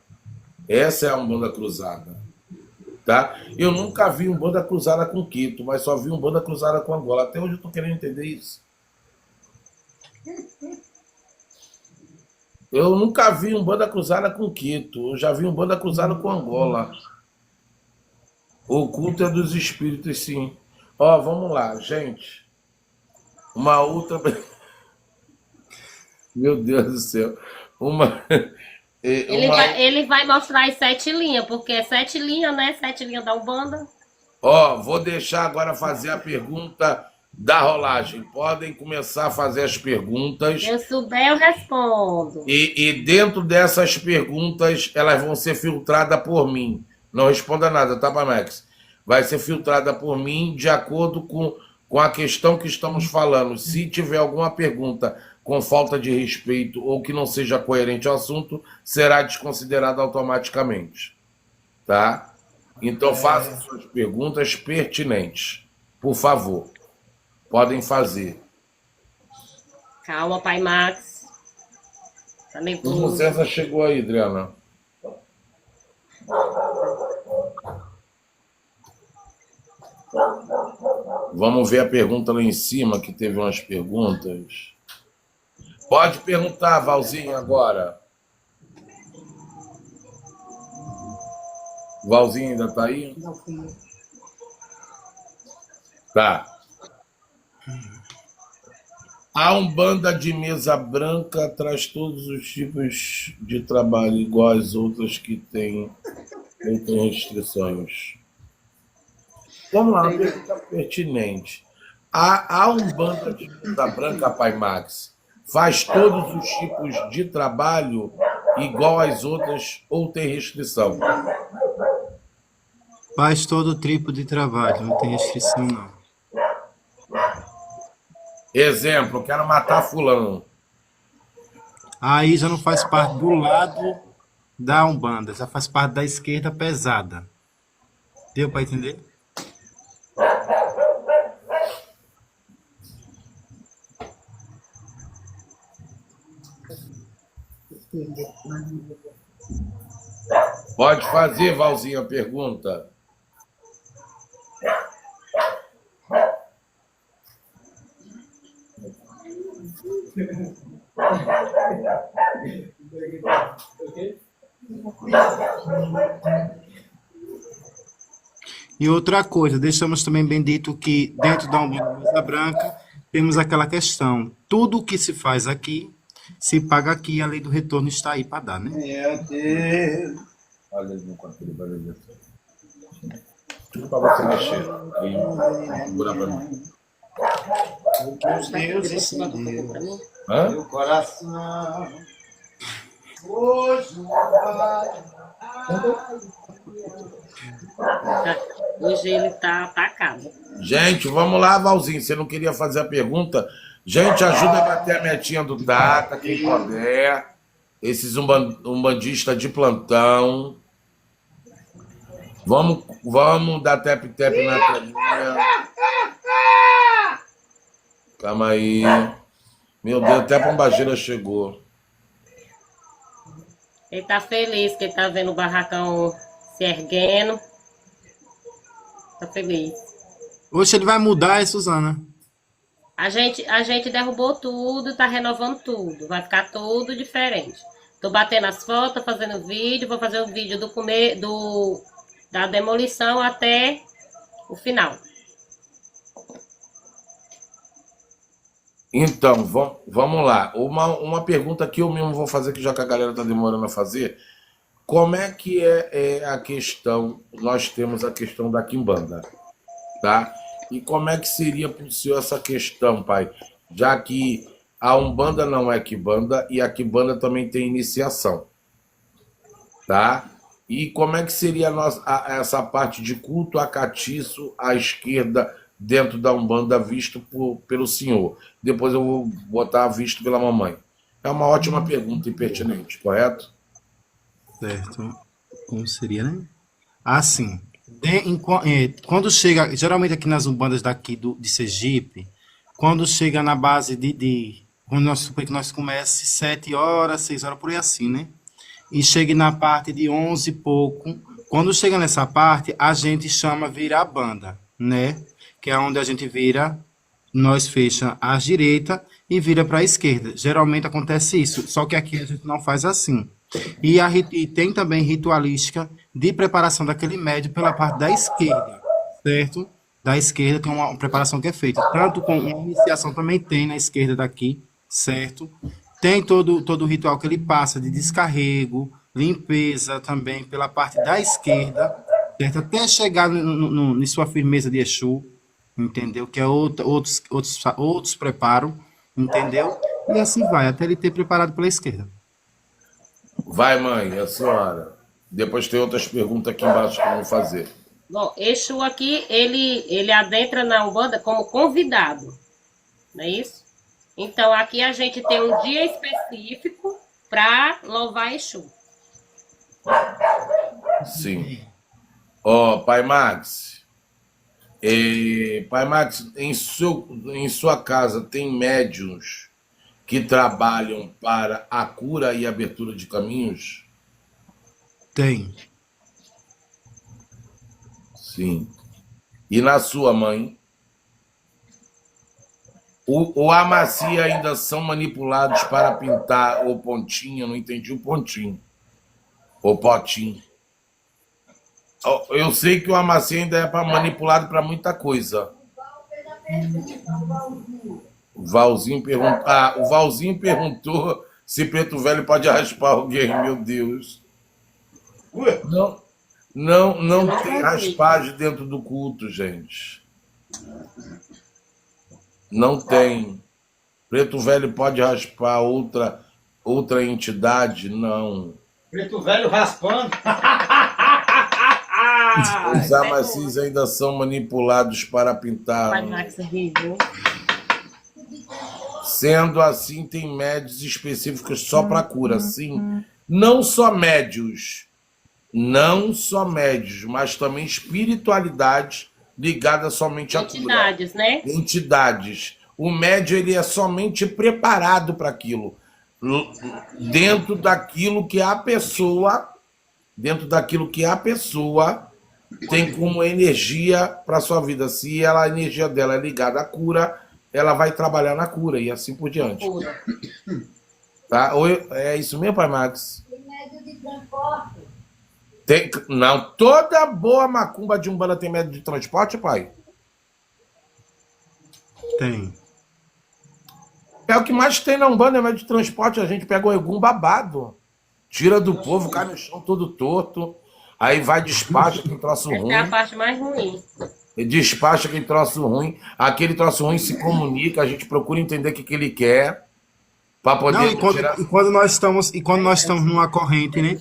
Essa é a Umbanda cruzada. Tá? Eu nunca vi Umbanda cruzada com Quito, mas só vi Umbanda cruzada com Angola. Até hoje eu estou querendo entender isso. Eu nunca vi Umbanda cruzada com Quito. Eu já vi Umbanda cruzada com Angola. O culto é dos espíritos, sim. Ó, vamos lá, gente. Uma outra... Meu Deus do céu. Ele vai mostrar as 7 linhas, porque é 7 linhas, né? 7 linhas da Umbanda. Ó, vou deixar agora fazer a pergunta da rolagem. Podem começar a fazer as perguntas. Se eu souber, eu respondo. E dentro dessas perguntas, elas vão ser filtradas por mim. Não responda nada, tá, Max? Vai ser filtrada por mim de acordo com a questão que estamos falando. Se tiver alguma pergunta com falta de respeito ou que não seja coerente ao assunto, será desconsiderada automaticamente. Tá? Então, façam suas perguntas pertinentes. Por favor. Podem fazer. Calma, Pai Max. Tá O nervoso. César chegou aí, Adriana. Vamos ver a pergunta lá em cima, que teve umas perguntas. Pode perguntar, Valzinho, agora. Valzinho ainda está aí? Tá. A Umbanda de mesa branca traz todos os tipos de trabalho, igual às outras que têm restrições. Vamos lá, uma pergunta pertinente. A Umbanda de mesa branca, Pai Max, faz todos os tipos de trabalho igual às outras ou tem restrição? Faz todo tipo de trabalho, não tem restrição não. Exemplo, quero matar fulano. Aí já não faz parte do lado da Umbanda, já faz parte da esquerda pesada. Deu para entender? Pode fazer, Valzinho, a pergunta. E outra coisa, deixamos também bem dito que dentro da Umbanda Mesa Branca temos aquela questão, tudo o que se faz aqui, se paga aqui, a lei do retorno está aí para dar, né? Meu Deus. Olha ali no quarto, ele vai ler. Tudo para você mexer. E segurar para mim. Deus esse Deus. Hã? Meu coração. Hoje vai. Hoje ele tá atacado. Gente, vamos lá, Valzinho. Você não queria fazer a pergunta? Gente, ajuda a bater a metinha do Tata, quem puder. Esses umbandistas de plantão. Vamos dar tap-tap na telinha. Calma aí. Meu Deus, até a pombagira chegou. Ele tá feliz que ele tá vendo o barracão se erguendo. Tá feliz. Hoje ele vai mudar, Suzana. A gente derrubou tudo, tá renovando tudo. Vai ficar tudo diferente. Tô batendo as fotos, fazendo vídeo, vou fazer o vídeo da demolição até o final. Então, vamos lá. Uma pergunta que eu mesmo vou fazer, que já que a galera está demorando a fazer. Como é que é a questão? Nós temos a questão da quimbanda, tá? E como é que seria para o senhor essa questão, pai? Já que a Umbanda não é quimbanda e a quimbanda também tem iniciação, tá? E como é que seria essa parte de culto a catiço à esquerda dentro da Umbanda visto pelo senhor? Depois eu vou botar visto pela mamãe. É uma ótima pergunta e pertinente, correto? Certo. Como seria, né? Assim, quando chega, geralmente aqui nas umbandas daqui de Sergipe, quando chega na base quando nós comece 7 horas, 6 horas, por aí assim, né? E chega na parte de 11 e pouco, quando chega nessa parte, a gente chama virar a banda, né? Que é onde a gente vira, nós fecha à direita e vira para a esquerda. Geralmente acontece isso, só que aqui a gente não faz assim. E tem também ritualística de preparação daquele médio pela parte da esquerda, certo? Da esquerda tem uma preparação que é feita, tanto com uma iniciação também tem na esquerda daqui, certo? Tem todo o ritual que ele passa de descarrego, limpeza também pela parte da esquerda, certo? Até chegar em sua firmeza de Exu, entendeu? Que é outros preparos, entendeu? E assim vai, até ele ter preparado pela esquerda. Vai, mãe, a senhora. Depois tem outras perguntas aqui embaixo que eu vou fazer. Bom, Exu aqui, ele adentra na Umbanda como convidado, não é isso? Então, aqui a gente tem um dia específico para louvar Exu. Sim. Ó, Pai Max. Pai Max, em sua casa tem médiuns que trabalham para a cura e abertura de caminhos? Tem. Sim. E na sua mãe? O Amaci ainda são manipulados para pintar o pontinho? Eu não entendi o pontinho. O potinho. Eu sei que o Amaci ainda é manipulado para muita coisa. O Valzinho perguntou se Preto Velho pode raspar alguém. Meu Deus. Não tem raspagem dentro do culto, gente. Não tem. Preto Velho pode raspar outra entidade? Não. Preto Velho raspando. Os Amacis ainda são manipulados para pintar. Sendo assim, tem médios específicos só para cura. Sim, não só médios, mas também espiritualidade ligada somente à cura. Entidades, né? Entidades. O médio ele é somente preparado para aquilo, dentro daquilo que a pessoa tem como energia para sua vida. Se a energia dela é ligada à cura, ela vai trabalhar na cura e assim por diante. Tá? É isso mesmo, pai Max? Tem médio de transporte? Não, toda boa macumba de Umbanda tem médio de transporte, pai? Tem. É o que mais tem na Umbanda, é médio de transporte. A gente pega o egum babado, tira do povo, cai no chão todo torto, aí vai despacha quem troço ruim. Essa é a parte mais ruim. Despacha aquele troço ruim, aquele troço ruim se comunica, a gente procura entender o que ele quer para poder Não, tirar. e quando nós estamos numa corrente, né?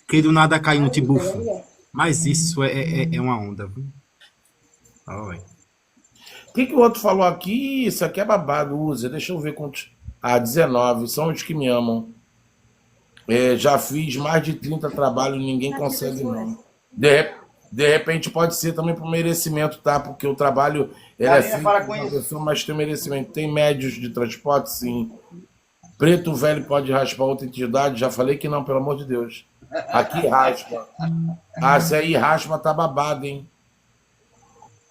Que do nada cai um tibufo. Mas isso é uma onda. Viu? Oi. O que o outro falou aqui? Isso aqui é babado, usa. Deixa eu ver quantos. 19, são os que me amam. Já fiz mais de 30 trabalhos, ninguém consegue não. De repente pode ser também por merecimento, tá? Porque o trabalho é feito por uma pessoa, mas tem merecimento. Tem médios de transporte, sim. Preto Velho pode raspar outra entidade? Já falei que não, pelo amor de Deus. Aqui raspa. Se aí raspa, tá babado, hein?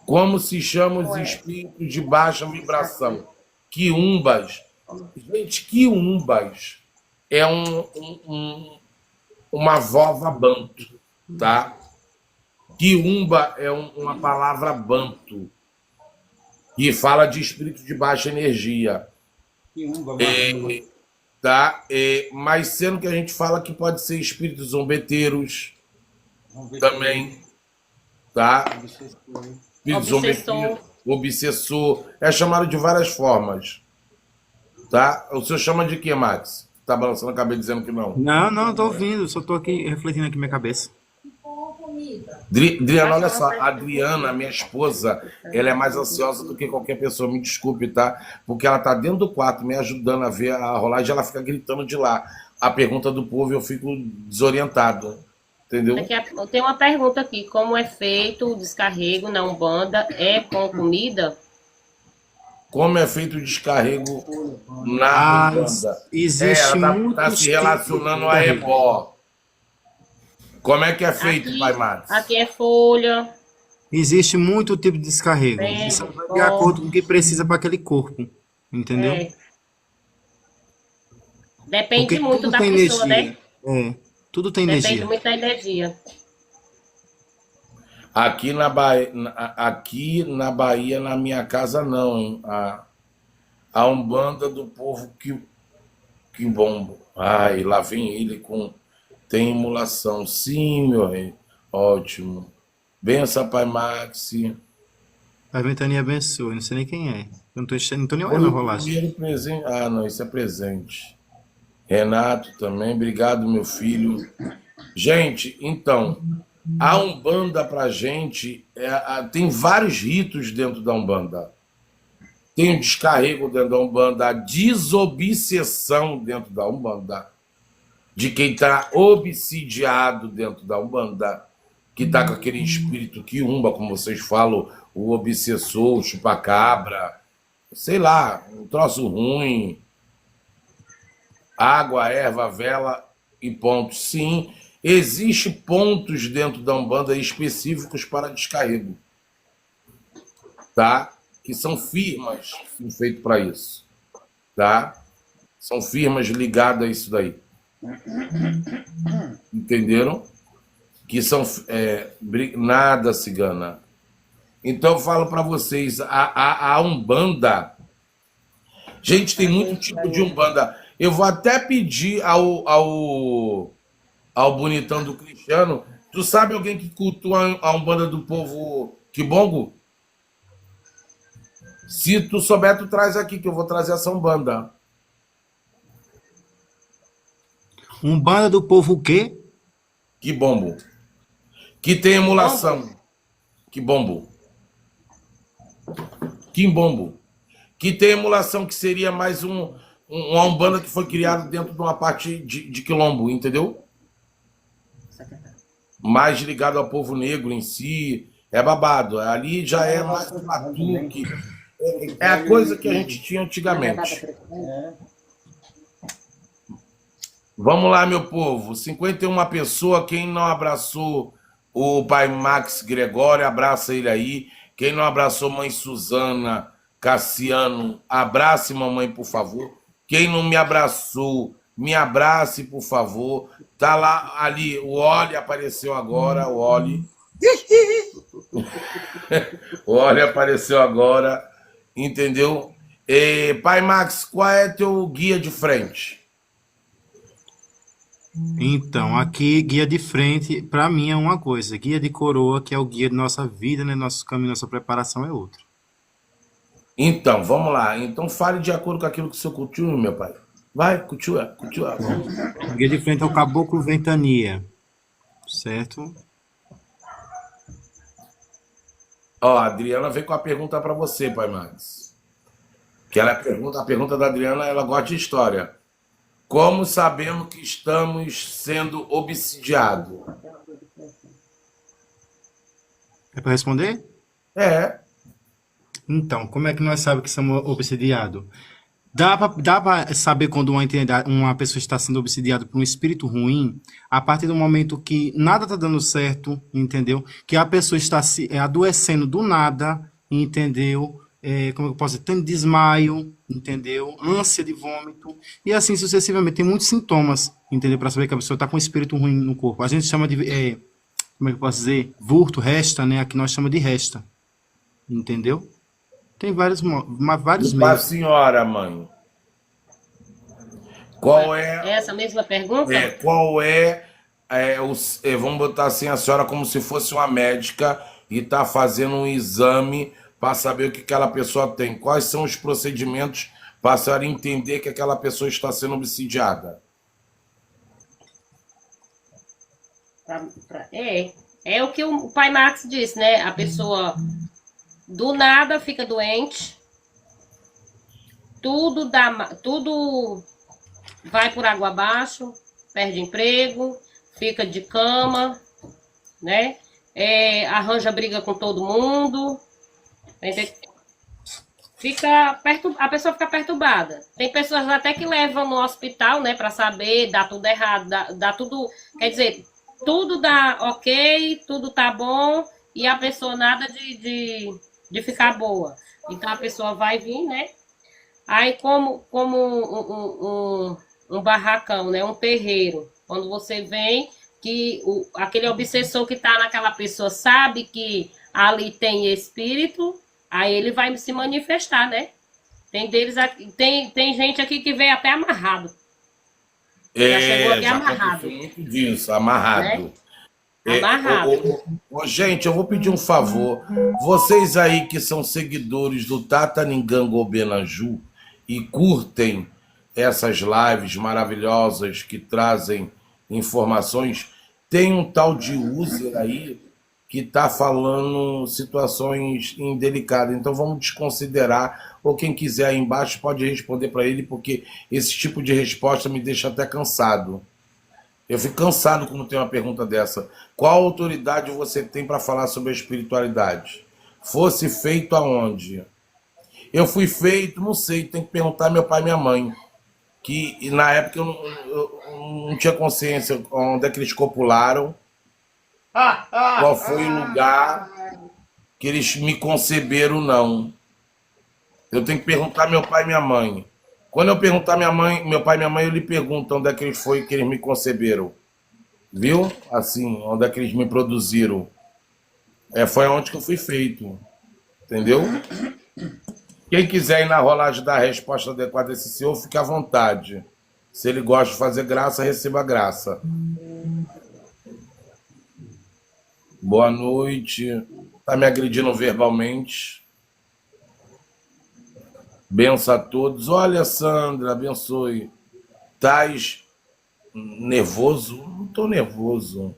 Como se chamam os espíritos de baixa vibração? Quiumbas. Gente, quiumbas é uma vova banto, tá? Quiumba é uma palavra banto que fala de espírito de baixa energia. Tá? Mas sendo que a gente fala que pode ser espíritos zombeteiros também, tá? Espírito zombeteiro, obsessor, é chamado de várias formas, tá? O senhor chama de quê, Max? Tá balançando a cabeça dizendo que não? Não, tô ouvindo, só tô aqui refletindo aqui na minha cabeça. Adriana, olha só, a Adriana, minha esposa, ela é mais ansiosa do que qualquer pessoa, me desculpe, tá? Porque ela tá dentro do quarto me ajudando a ver a rolagem, ela fica gritando de lá. A pergunta do povo, eu fico desorientado, entendeu? Tem uma pergunta aqui, como é feito o descarrego na Umbanda? É com comida? Como é feito o descarrego na Umbanda? Existe ela tá se relacionando a ebó. Como é que é feito, aqui, pai Max? Aqui é folha. Existe muito tipo de descarrego. Isso vai de acordo com o que precisa para aquele corpo. Entendeu? Depende porque muito da pessoa, energia, né? Tudo tem Depende energia. muito da energia. Aqui na Bahia, na minha casa, não, hein? A Umbanda do povo que bomba. Ai, lá vem ele com... Tem emulação. Sim, meu rei. Ótimo. Benção, pai Maxi. A ventania abençoe. Não sei nem quem é. Eu não tô nem olhando a rolagem. Presente. Não, isso é presente. Renato também. Obrigado, meu filho. Gente, então, a Umbanda pra gente tem vários ritos dentro da Umbanda. Tem o descarrego dentro da Umbanda, a desobsessão dentro da Umbanda, de quem está obsidiado dentro da Umbanda, que está com aquele espírito quiumba, como vocês falam, o obsessor, o chupacabra, sei lá, um troço ruim, Água, erva, vela e pontos. Sim, existe pontos dentro da Umbanda específicos para descarrego, tá? Que são firmas feitas para isso, tá? São firmas ligadas a isso daí. Entenderam? Que são nada cigana. Então eu falo para vocês, a Umbanda, gente, tem muito tipo de Umbanda. Eu vou até pedir ao bonitão do Cristiano, tu sabe alguém que cultua a Umbanda do povo Kibongo? Se tu souber, tu traz aqui, que eu vou trazer essa Umbanda. Umbanda do povo o quê? Kibombo. Que tem emulação. Kibombo. Quimbombo. Que tem emulação, que seria mais uma Umbanda que foi criada dentro de uma parte de Quilombo, entendeu? Mais ligado ao povo negro em si. É babado. Ali já é mais um batuque. É a coisa que a gente tinha antigamente. Vamos lá, meu povo. 51 pessoas. Quem não abraçou o pai Max Gregório, abraça ele aí. Quem não abraçou mãe Suzana Cassiano, abrace mamãe, por favor. Quem não me abraçou, me abrace, por favor. Tá lá, ali, o Oli apareceu agora, o Oli. O Oli apareceu agora, entendeu? Pai Max, qual é teu guia de frente? Então, aqui, guia de frente, para mim é uma coisa. Guia de coroa, que é o guia de nossa vida, né? Nosso caminho, nossa preparação é outra. Então, vamos lá. Então, fale de acordo com aquilo que o senhor cultua, meu pai. Vai, cultua. O guia de frente é o Caboclo Ventania, certo? Ó, a Adriana veio com a pergunta para você, pai Max. Que ela pergunta, a pergunta da Adriana, ela gosta de história. Como sabemos que estamos sendo obsidiados? É para responder? É. Então, como é que nós sabemos que somos obsidiados? Dá para saber quando uma pessoa está sendo obsidiada por um espírito ruim, a partir do momento que nada está dando certo, entendeu? Que a pessoa está se adoecendo do nada, entendeu? Como eu posso dizer? Tendo desmaio, entendeu? Ânsia de vômito, e assim sucessivamente. Tem muitos sintomas, entendeu? Para saber que a pessoa está com um espírito ruim no corpo. A gente chama de, como é que eu posso dizer? Vurto, resta, né? Aqui nós chamamos de resta, entendeu? Tem vários Para a meios. senhora, mãe. Qual é... Essa mesma pergunta? Qual é... vamos botar assim, a senhora como se fosse uma médica e está fazendo um exame para saber o que aquela pessoa tem. Quais são os procedimentos para a senhora entender que aquela pessoa está sendo obsidiada? É o que o pai Max disse, né? A pessoa do nada fica doente, tudo vai por água abaixo, perde emprego, fica de cama, né? Arranja briga com todo mundo, a pessoa fica perturbada. Tem pessoas até que levam no hospital, né, para saber, dá tudo errado, dá tudo, quer dizer, tudo dá ok, tudo tá bom, e a pessoa nada de ficar boa. Então a pessoa vai vir, né? Aí como um barracão, né? Um terreiro. Quando você vem, que aquele obsessor que tá naquela pessoa sabe que ali tem espírito, aí ele vai se manifestar, né? Tem gente aqui que veio até amarrado. Já chegou aqui amarrado. Muito disso, amarrado. Né? Amarrado. Gente, eu vou pedir um favor. Vocês aí que são seguidores do Tata Ningango Benaju e curtem essas lives maravilhosas que trazem informações, tem um tal de user aí que está falando situações indelicadas. Então vamos desconsiderar, ou quem quiser aí embaixo pode responder para ele, porque esse tipo de resposta me deixa até cansado. Eu fico cansado quando tem uma pergunta dessa. Qual autoridade você tem para falar sobre a espiritualidade? Fosse feito aonde? Eu fui feito, não sei, tem que perguntar meu pai e minha mãe. que na época eu não tinha consciência onde é que eles copularam, qual foi o lugar que eles me conceberam, não. Eu tenho que perguntar meu pai e minha mãe. Quando eu perguntar minha mãe, meu pai e minha mãe, eu lhe pergunto onde é que eles foi que eles me conceberam. Viu? Assim, onde é que eles me produziram. Foi onde que eu fui feito. Entendeu? Quem quiser ir na rolagem da resposta adequada desse senhor, fique à vontade. Se ele gosta de fazer graça, receba graça. Boa noite. Tá me agredindo verbalmente. Benção a todos. Olha, Sandra, abençoe. Tais nervoso? Não tô nervoso.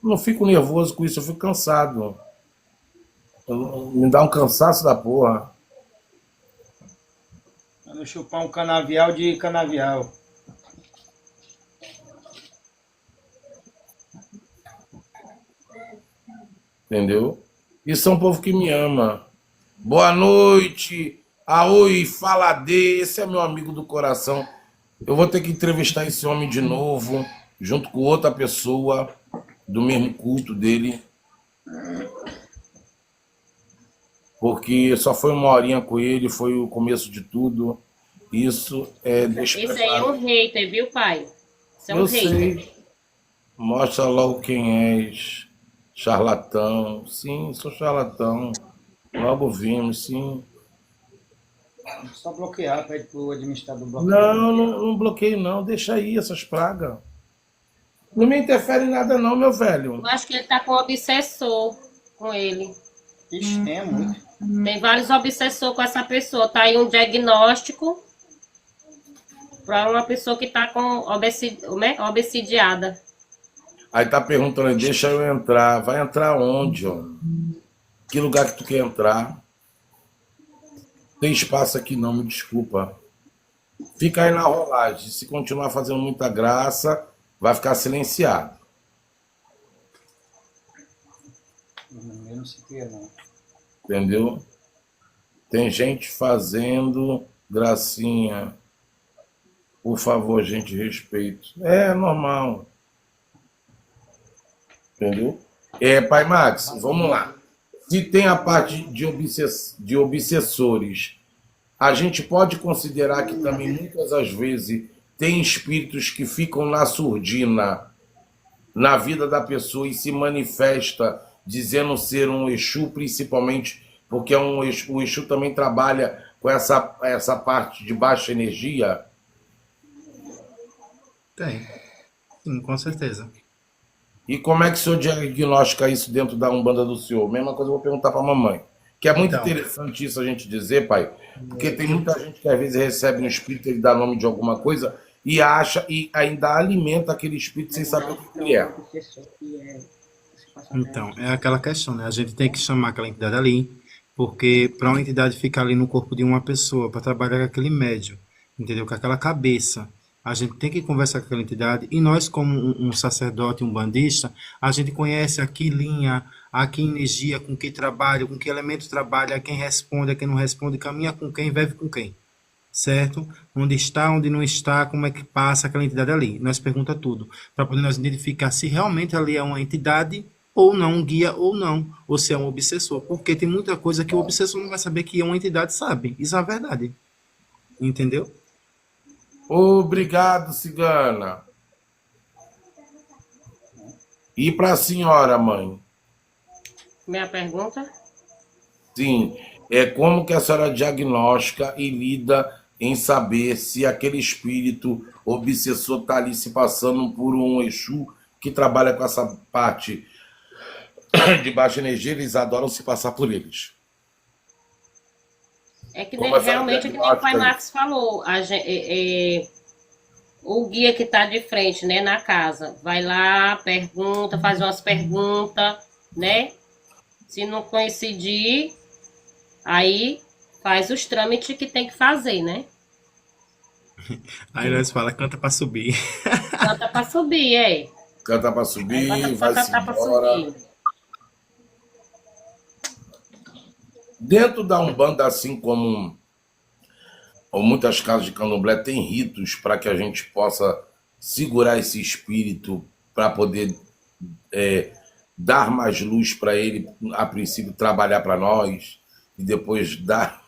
Não fico nervoso com isso, eu fico cansado. Me dá um cansaço da porra. Vamos chupar um canavial de canavial. Entendeu? Isso é um povo que me ama. Boa noite. Aoi, Faladê. Esse é meu amigo do coração. Eu vou ter que entrevistar esse homem de novo, junto com outra pessoa do mesmo culto dele. Porque só foi uma horinha com ele, foi o começo de tudo. Isso é Esse aí é um hater, viu, pai? Esse é um Eu hater. sei. Mostra logo quem és. Charlatão. Sim, sou charlatão. Logo vimos, sim. Só bloquear, pede pro administrador bloquear. Não bloqueio não. Deixa aí essas pragas. Não me interfere em nada não, meu velho. Eu acho que ele tá com um obsessor com ele. Ixi, tem muito. Tem vários obsessores com essa pessoa. Tá aí um diagnóstico para uma pessoa que tá com obsidiada. Aí tá perguntando, deixa eu entrar. Vai entrar onde, ó? Que lugar que tu quer entrar? Tem espaço aqui não, me desculpa. Fica aí na rolagem. Se continuar fazendo muita graça, vai ficar silenciado. Eu não sei o que é, não. Entendeu? Tem gente fazendo gracinha. Por favor, gente, respeito. É normal. Entendeu? Pai Max, vamos lá. Se tem a parte de obsessores, a gente pode considerar que também muitas das vezes tem espíritos que ficam na surdina na vida da pessoa e se manifesta dizendo ser um Exu, principalmente porque o Exu também trabalha com essa parte de baixa energia. Tem. Sim, com certeza. E como é que o senhor diagnostica isso dentro da Umbanda do senhor? Mesma coisa eu vou perguntar para a mamãe. Que é muito Então. interessante isso a gente dizer, pai, porque tem muita gente que às vezes recebe um espírito, ele dá nome de alguma coisa e acha e ainda alimenta aquele espírito sem saber o que ele é. Então, é aquela questão, né? A gente tem que chamar aquela entidade ali, porque para uma entidade ficar ali no corpo de uma pessoa, para trabalhar com aquele médium, entendeu? Com aquela cabeça, a gente tem que conversar com aquela entidade, e nós, como um sacerdote, um bandista, a gente conhece a que linha, a que energia, com que trabalha, com que elemento trabalha, a quem responde, a quem não responde, caminha com quem, vive com quem. Certo? Onde está, onde não está, como é que passa aquela entidade ali. Nós pergunta tudo, para poder nós identificar se realmente ali é uma entidade ou não, um guia ou não, ou se é um obsessor, porque tem muita coisa que o obsessor não vai saber que é uma entidade, sabe? Isso é a verdade. Entendeu? Obrigado, cigana. E para a senhora, mãe? Minha pergunta? Sim, é como que a senhora diagnostica e lida em saber se aquele espírito obsessor está ali se passando por um Exu que trabalha com essa parte de baixa energia, eles adoram se passar por eles. É que Como realmente, o que o pai Max falou, o guia que está de frente, né, na casa, vai lá, pergunta, faz umas perguntas, né? Se não coincidir, aí faz os trâmites que tem que fazer, né? Aí nós fala, canta para subir. Canta para subir, é. Canta para subir, Aí vai-se cantar para embora. subir. Dentro da Umbanda, assim como ou muitas casas de candomblé têm ritos para que a gente possa segurar esse espírito para poder dar mais luz para ele, a princípio trabalhar para nós e depois dar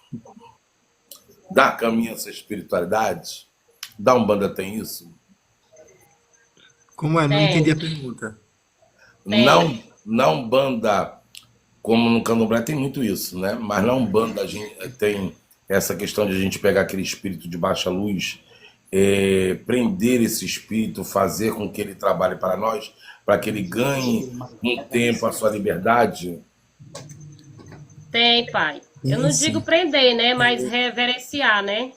caminho a essa espiritualidade. Da Umbanda tem isso? Como é? Não Tem. entendi a pergunta. Tem. Não, na Umbanda, como no Candomblé tem muito isso, né? Mas na Umbanda a gente tem essa questão de a gente pegar aquele espírito de baixa luz, prender esse espírito, fazer com que ele trabalhe para nós, para que ele ganhe um tempo a sua liberdade. Tem, pai. Eu não Sim. digo prender, né? Mas reverenciar, né?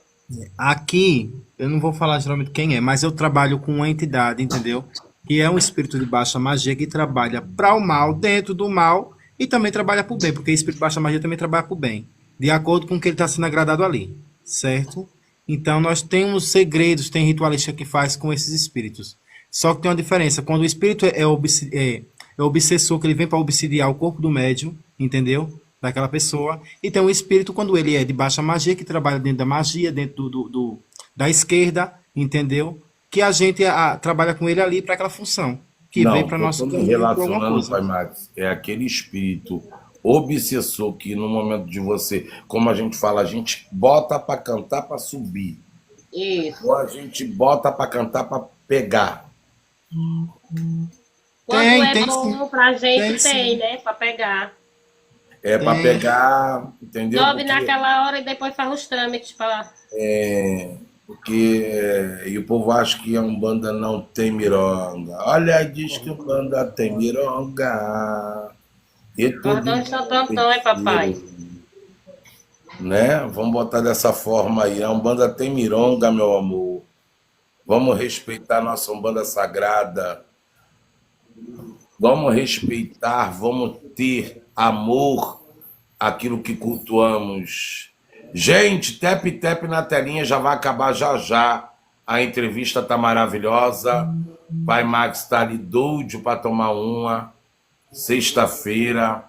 Aqui, eu não vou falar geralmente quem é, mas eu trabalho com uma entidade, entendeu? Que é um espírito de baixa magia que trabalha para o mal, dentro do mal, e também trabalha para o bem, porque o espírito de baixa magia também trabalha para o bem, de acordo com o que ele está sendo agradado ali, certo? Então, nós temos segredos, tem ritualista que faz com esses espíritos. Só que tem uma diferença, quando o espírito é obsessor, que ele vem para obsidiar o corpo do médium, entendeu? Daquela pessoa, e tem um espírito quando ele é de baixa magia, que trabalha dentro da magia, dentro da esquerda, entendeu? Que a gente trabalha com ele ali para aquela função, que vem Não, para eu nosso estou me caminho por alguma relacionando, coisa. Pai Max, é aquele espírito obsessor que no momento de você, como a gente fala, a gente bota para cantar para subir, Isso. ou a gente bota para cantar para pegar. Quando Tem, é tem bom sim, pra gente, tem tem, sim, né? Pra pegar. É para tem. pegar, entendeu? Sobe naquela hora e depois faz os trâmites pra... E o povo acha que a Umbanda não tem mironga. Olha, diz que a Umbanda tem mironga. E tudo Cordão de Tantantão, é papai? né? Vamos botar dessa forma aí. A Umbanda tem mironga, meu amor. Vamos respeitar nossa Umbanda sagrada. Vamos respeitar, vamos ter amor àquilo que cultuamos. Gente, tap na telinha, já vai acabar já já. A entrevista tá maravilhosa. Pai Max tá ali doido para tomar uma. Sexta-feira.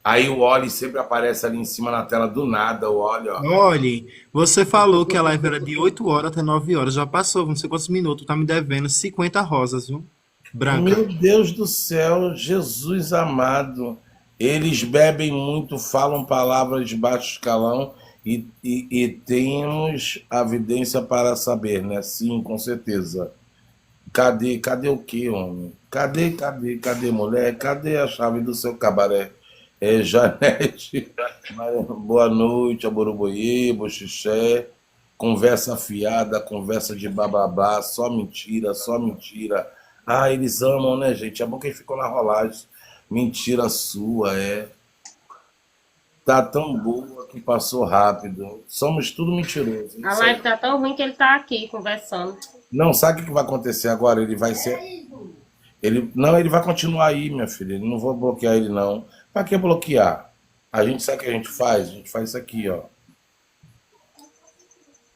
Aí o Oli sempre aparece ali em cima na tela do nada, o Oli, ó. Olhe, você falou que a live era de 8 horas até 9 horas, já passou, não sei quantos minutos, tá me devendo 50 rosas, viu? Branca. Meu Deus do céu, Jesus amado. Eles bebem muito, falam palavras de baixo escalão e temos evidência para saber, né? Sim, com certeza. Cadê o quê, homem? Cadê, mulher? Cadê a chave do seu cabaré? Janete, boa noite, Aboroboie, Boxixé, conversa afiada, conversa de bababá, só mentira, só mentira. Ah, eles amam, né, gente? É bom que eles ficam na rolagem. Mentira sua, Tá tão boa que passou rápido. Somos tudo mentiroso. A live tá tão ruim que ele tá aqui conversando. Não, sabe o que vai acontecer agora? Ele vai ser. Ele vai continuar aí, minha filha. Não vou bloquear ele, não. Pra que bloquear? A gente sabe o que a gente faz? A gente faz isso aqui, ó.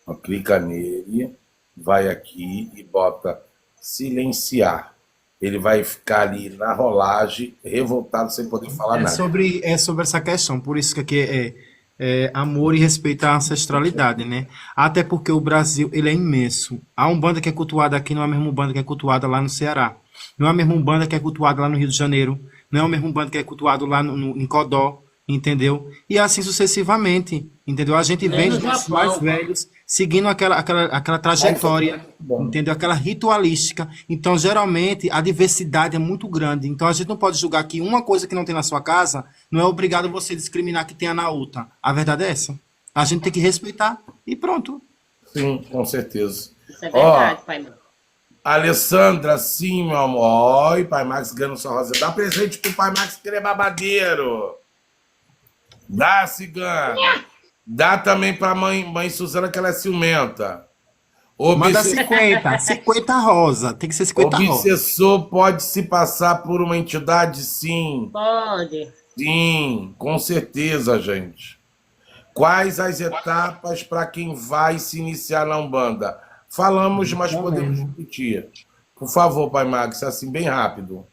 Ó, clica nele, vai aqui e bota silenciar. Ele vai ficar ali na rolagem, revoltado, sem poder falar nada. É sobre essa questão, por isso que aqui é amor e respeito à ancestralidade, né? Até porque o Brasil, ele é imenso. A Umbanda que é cultuada aqui não é a mesma Umbanda que é cultuada lá no Ceará. Não é a mesma Umbanda que é cultuada lá no Rio de Janeiro. Não é o mesmo Umbanda que é cultuado lá em Codó, entendeu? E assim sucessivamente, entendeu? A gente vem dos nossos mais velhos seguindo aquela trajetória, entendeu? Aquela ritualística. Então, geralmente, a diversidade é muito grande. Então, a gente não pode julgar que uma coisa que não tem na sua casa não é obrigado você discriminar que tenha na outra. A verdade é essa. A gente tem que respeitar e pronto. Sim, com certeza. Isso é verdade, pai. Alessandra, sim, meu amor. Oi, Pai Max ganhando sua rosa. Dá presente pro Pai Max que ele é babadeiro. Dá, cigana. Dá também pra mãe Suzana, que ela é ciumenta. Manda 50 rosa. Tem que ser 50 rosa. Obsessor pode se passar por uma entidade? Sim. Pode. Sim, com certeza, gente. Quais as etapas para quem vai se iniciar na Umbanda? Falamos, mas podemos repetir. Por favor, Pai Max, assim, bem rápido.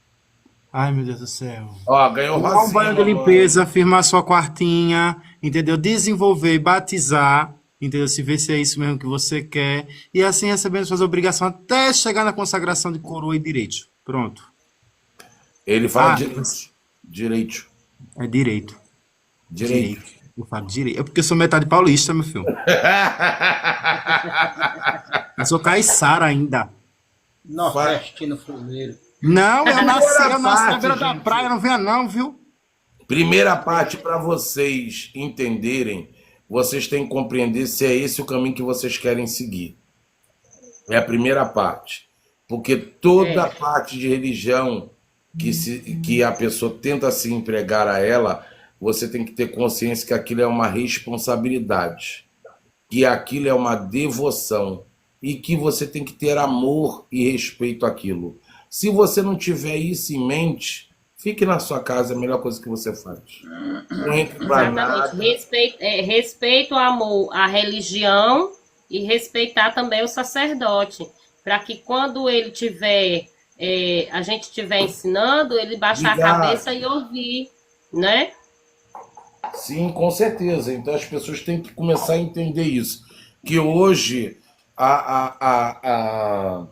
Ai, meu Deus do céu. Ó, ganhou Tomar um rosinha. banho de limpeza, firmar sua quartinha, entendeu? Desenvolver, batizar, entendeu? Se vê se é isso mesmo que você quer, e assim recebendo suas obrigações até chegar na consagração de coroa e direito. Pronto. Ele fala Ah, direito. é direito. Direito. Eu falo direito. É porque eu sou metade paulista, meu filho. Eu sou caiçara ainda. Nordestino fuleiro. Não, eu nasci na parte, beira da gente. praia, não venha não, viu? Primeira parte, para vocês entenderem, vocês têm que compreender se é esse o caminho que vocês querem seguir. É a primeira parte. Porque toda parte de religião que a pessoa tenta se empregar a ela, você tem que ter consciência que aquilo é uma responsabilidade, que aquilo é uma devoção e que você tem que ter amor e respeito àquilo. Se você não tiver isso em mente, fique na sua casa, é a melhor coisa que você faz. Não entre pra nada. Respeito, amor à religião e respeitar também o sacerdote, para que quando ele tiver, a gente estiver ensinando, ele baixar a cabeça e ouvir, né? Sim, com certeza. Então as pessoas têm que começar a entender isso. Que hoje a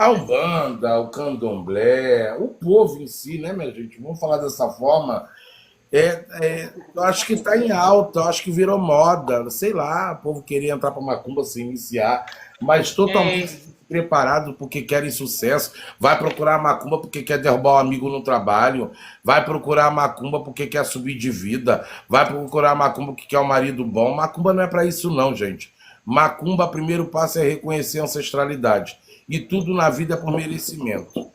Umbanda, o Candomblé, o povo em si, né, minha gente? Vamos falar dessa forma. Eu acho que está em alta, eu acho que virou moda. Sei lá, o povo queria entrar para Macumba se iniciar, mas totalmente preparado porque querem sucesso. Vai procurar a Macumba porque quer derrubar o amigo no trabalho. Vai procurar a Macumba porque quer subir de vida. Vai procurar a Macumba porque quer um marido bom. Macumba não é para isso não, gente. Macumba, primeiro passo é reconhecer a ancestralidade. E tudo na vida é por merecimento.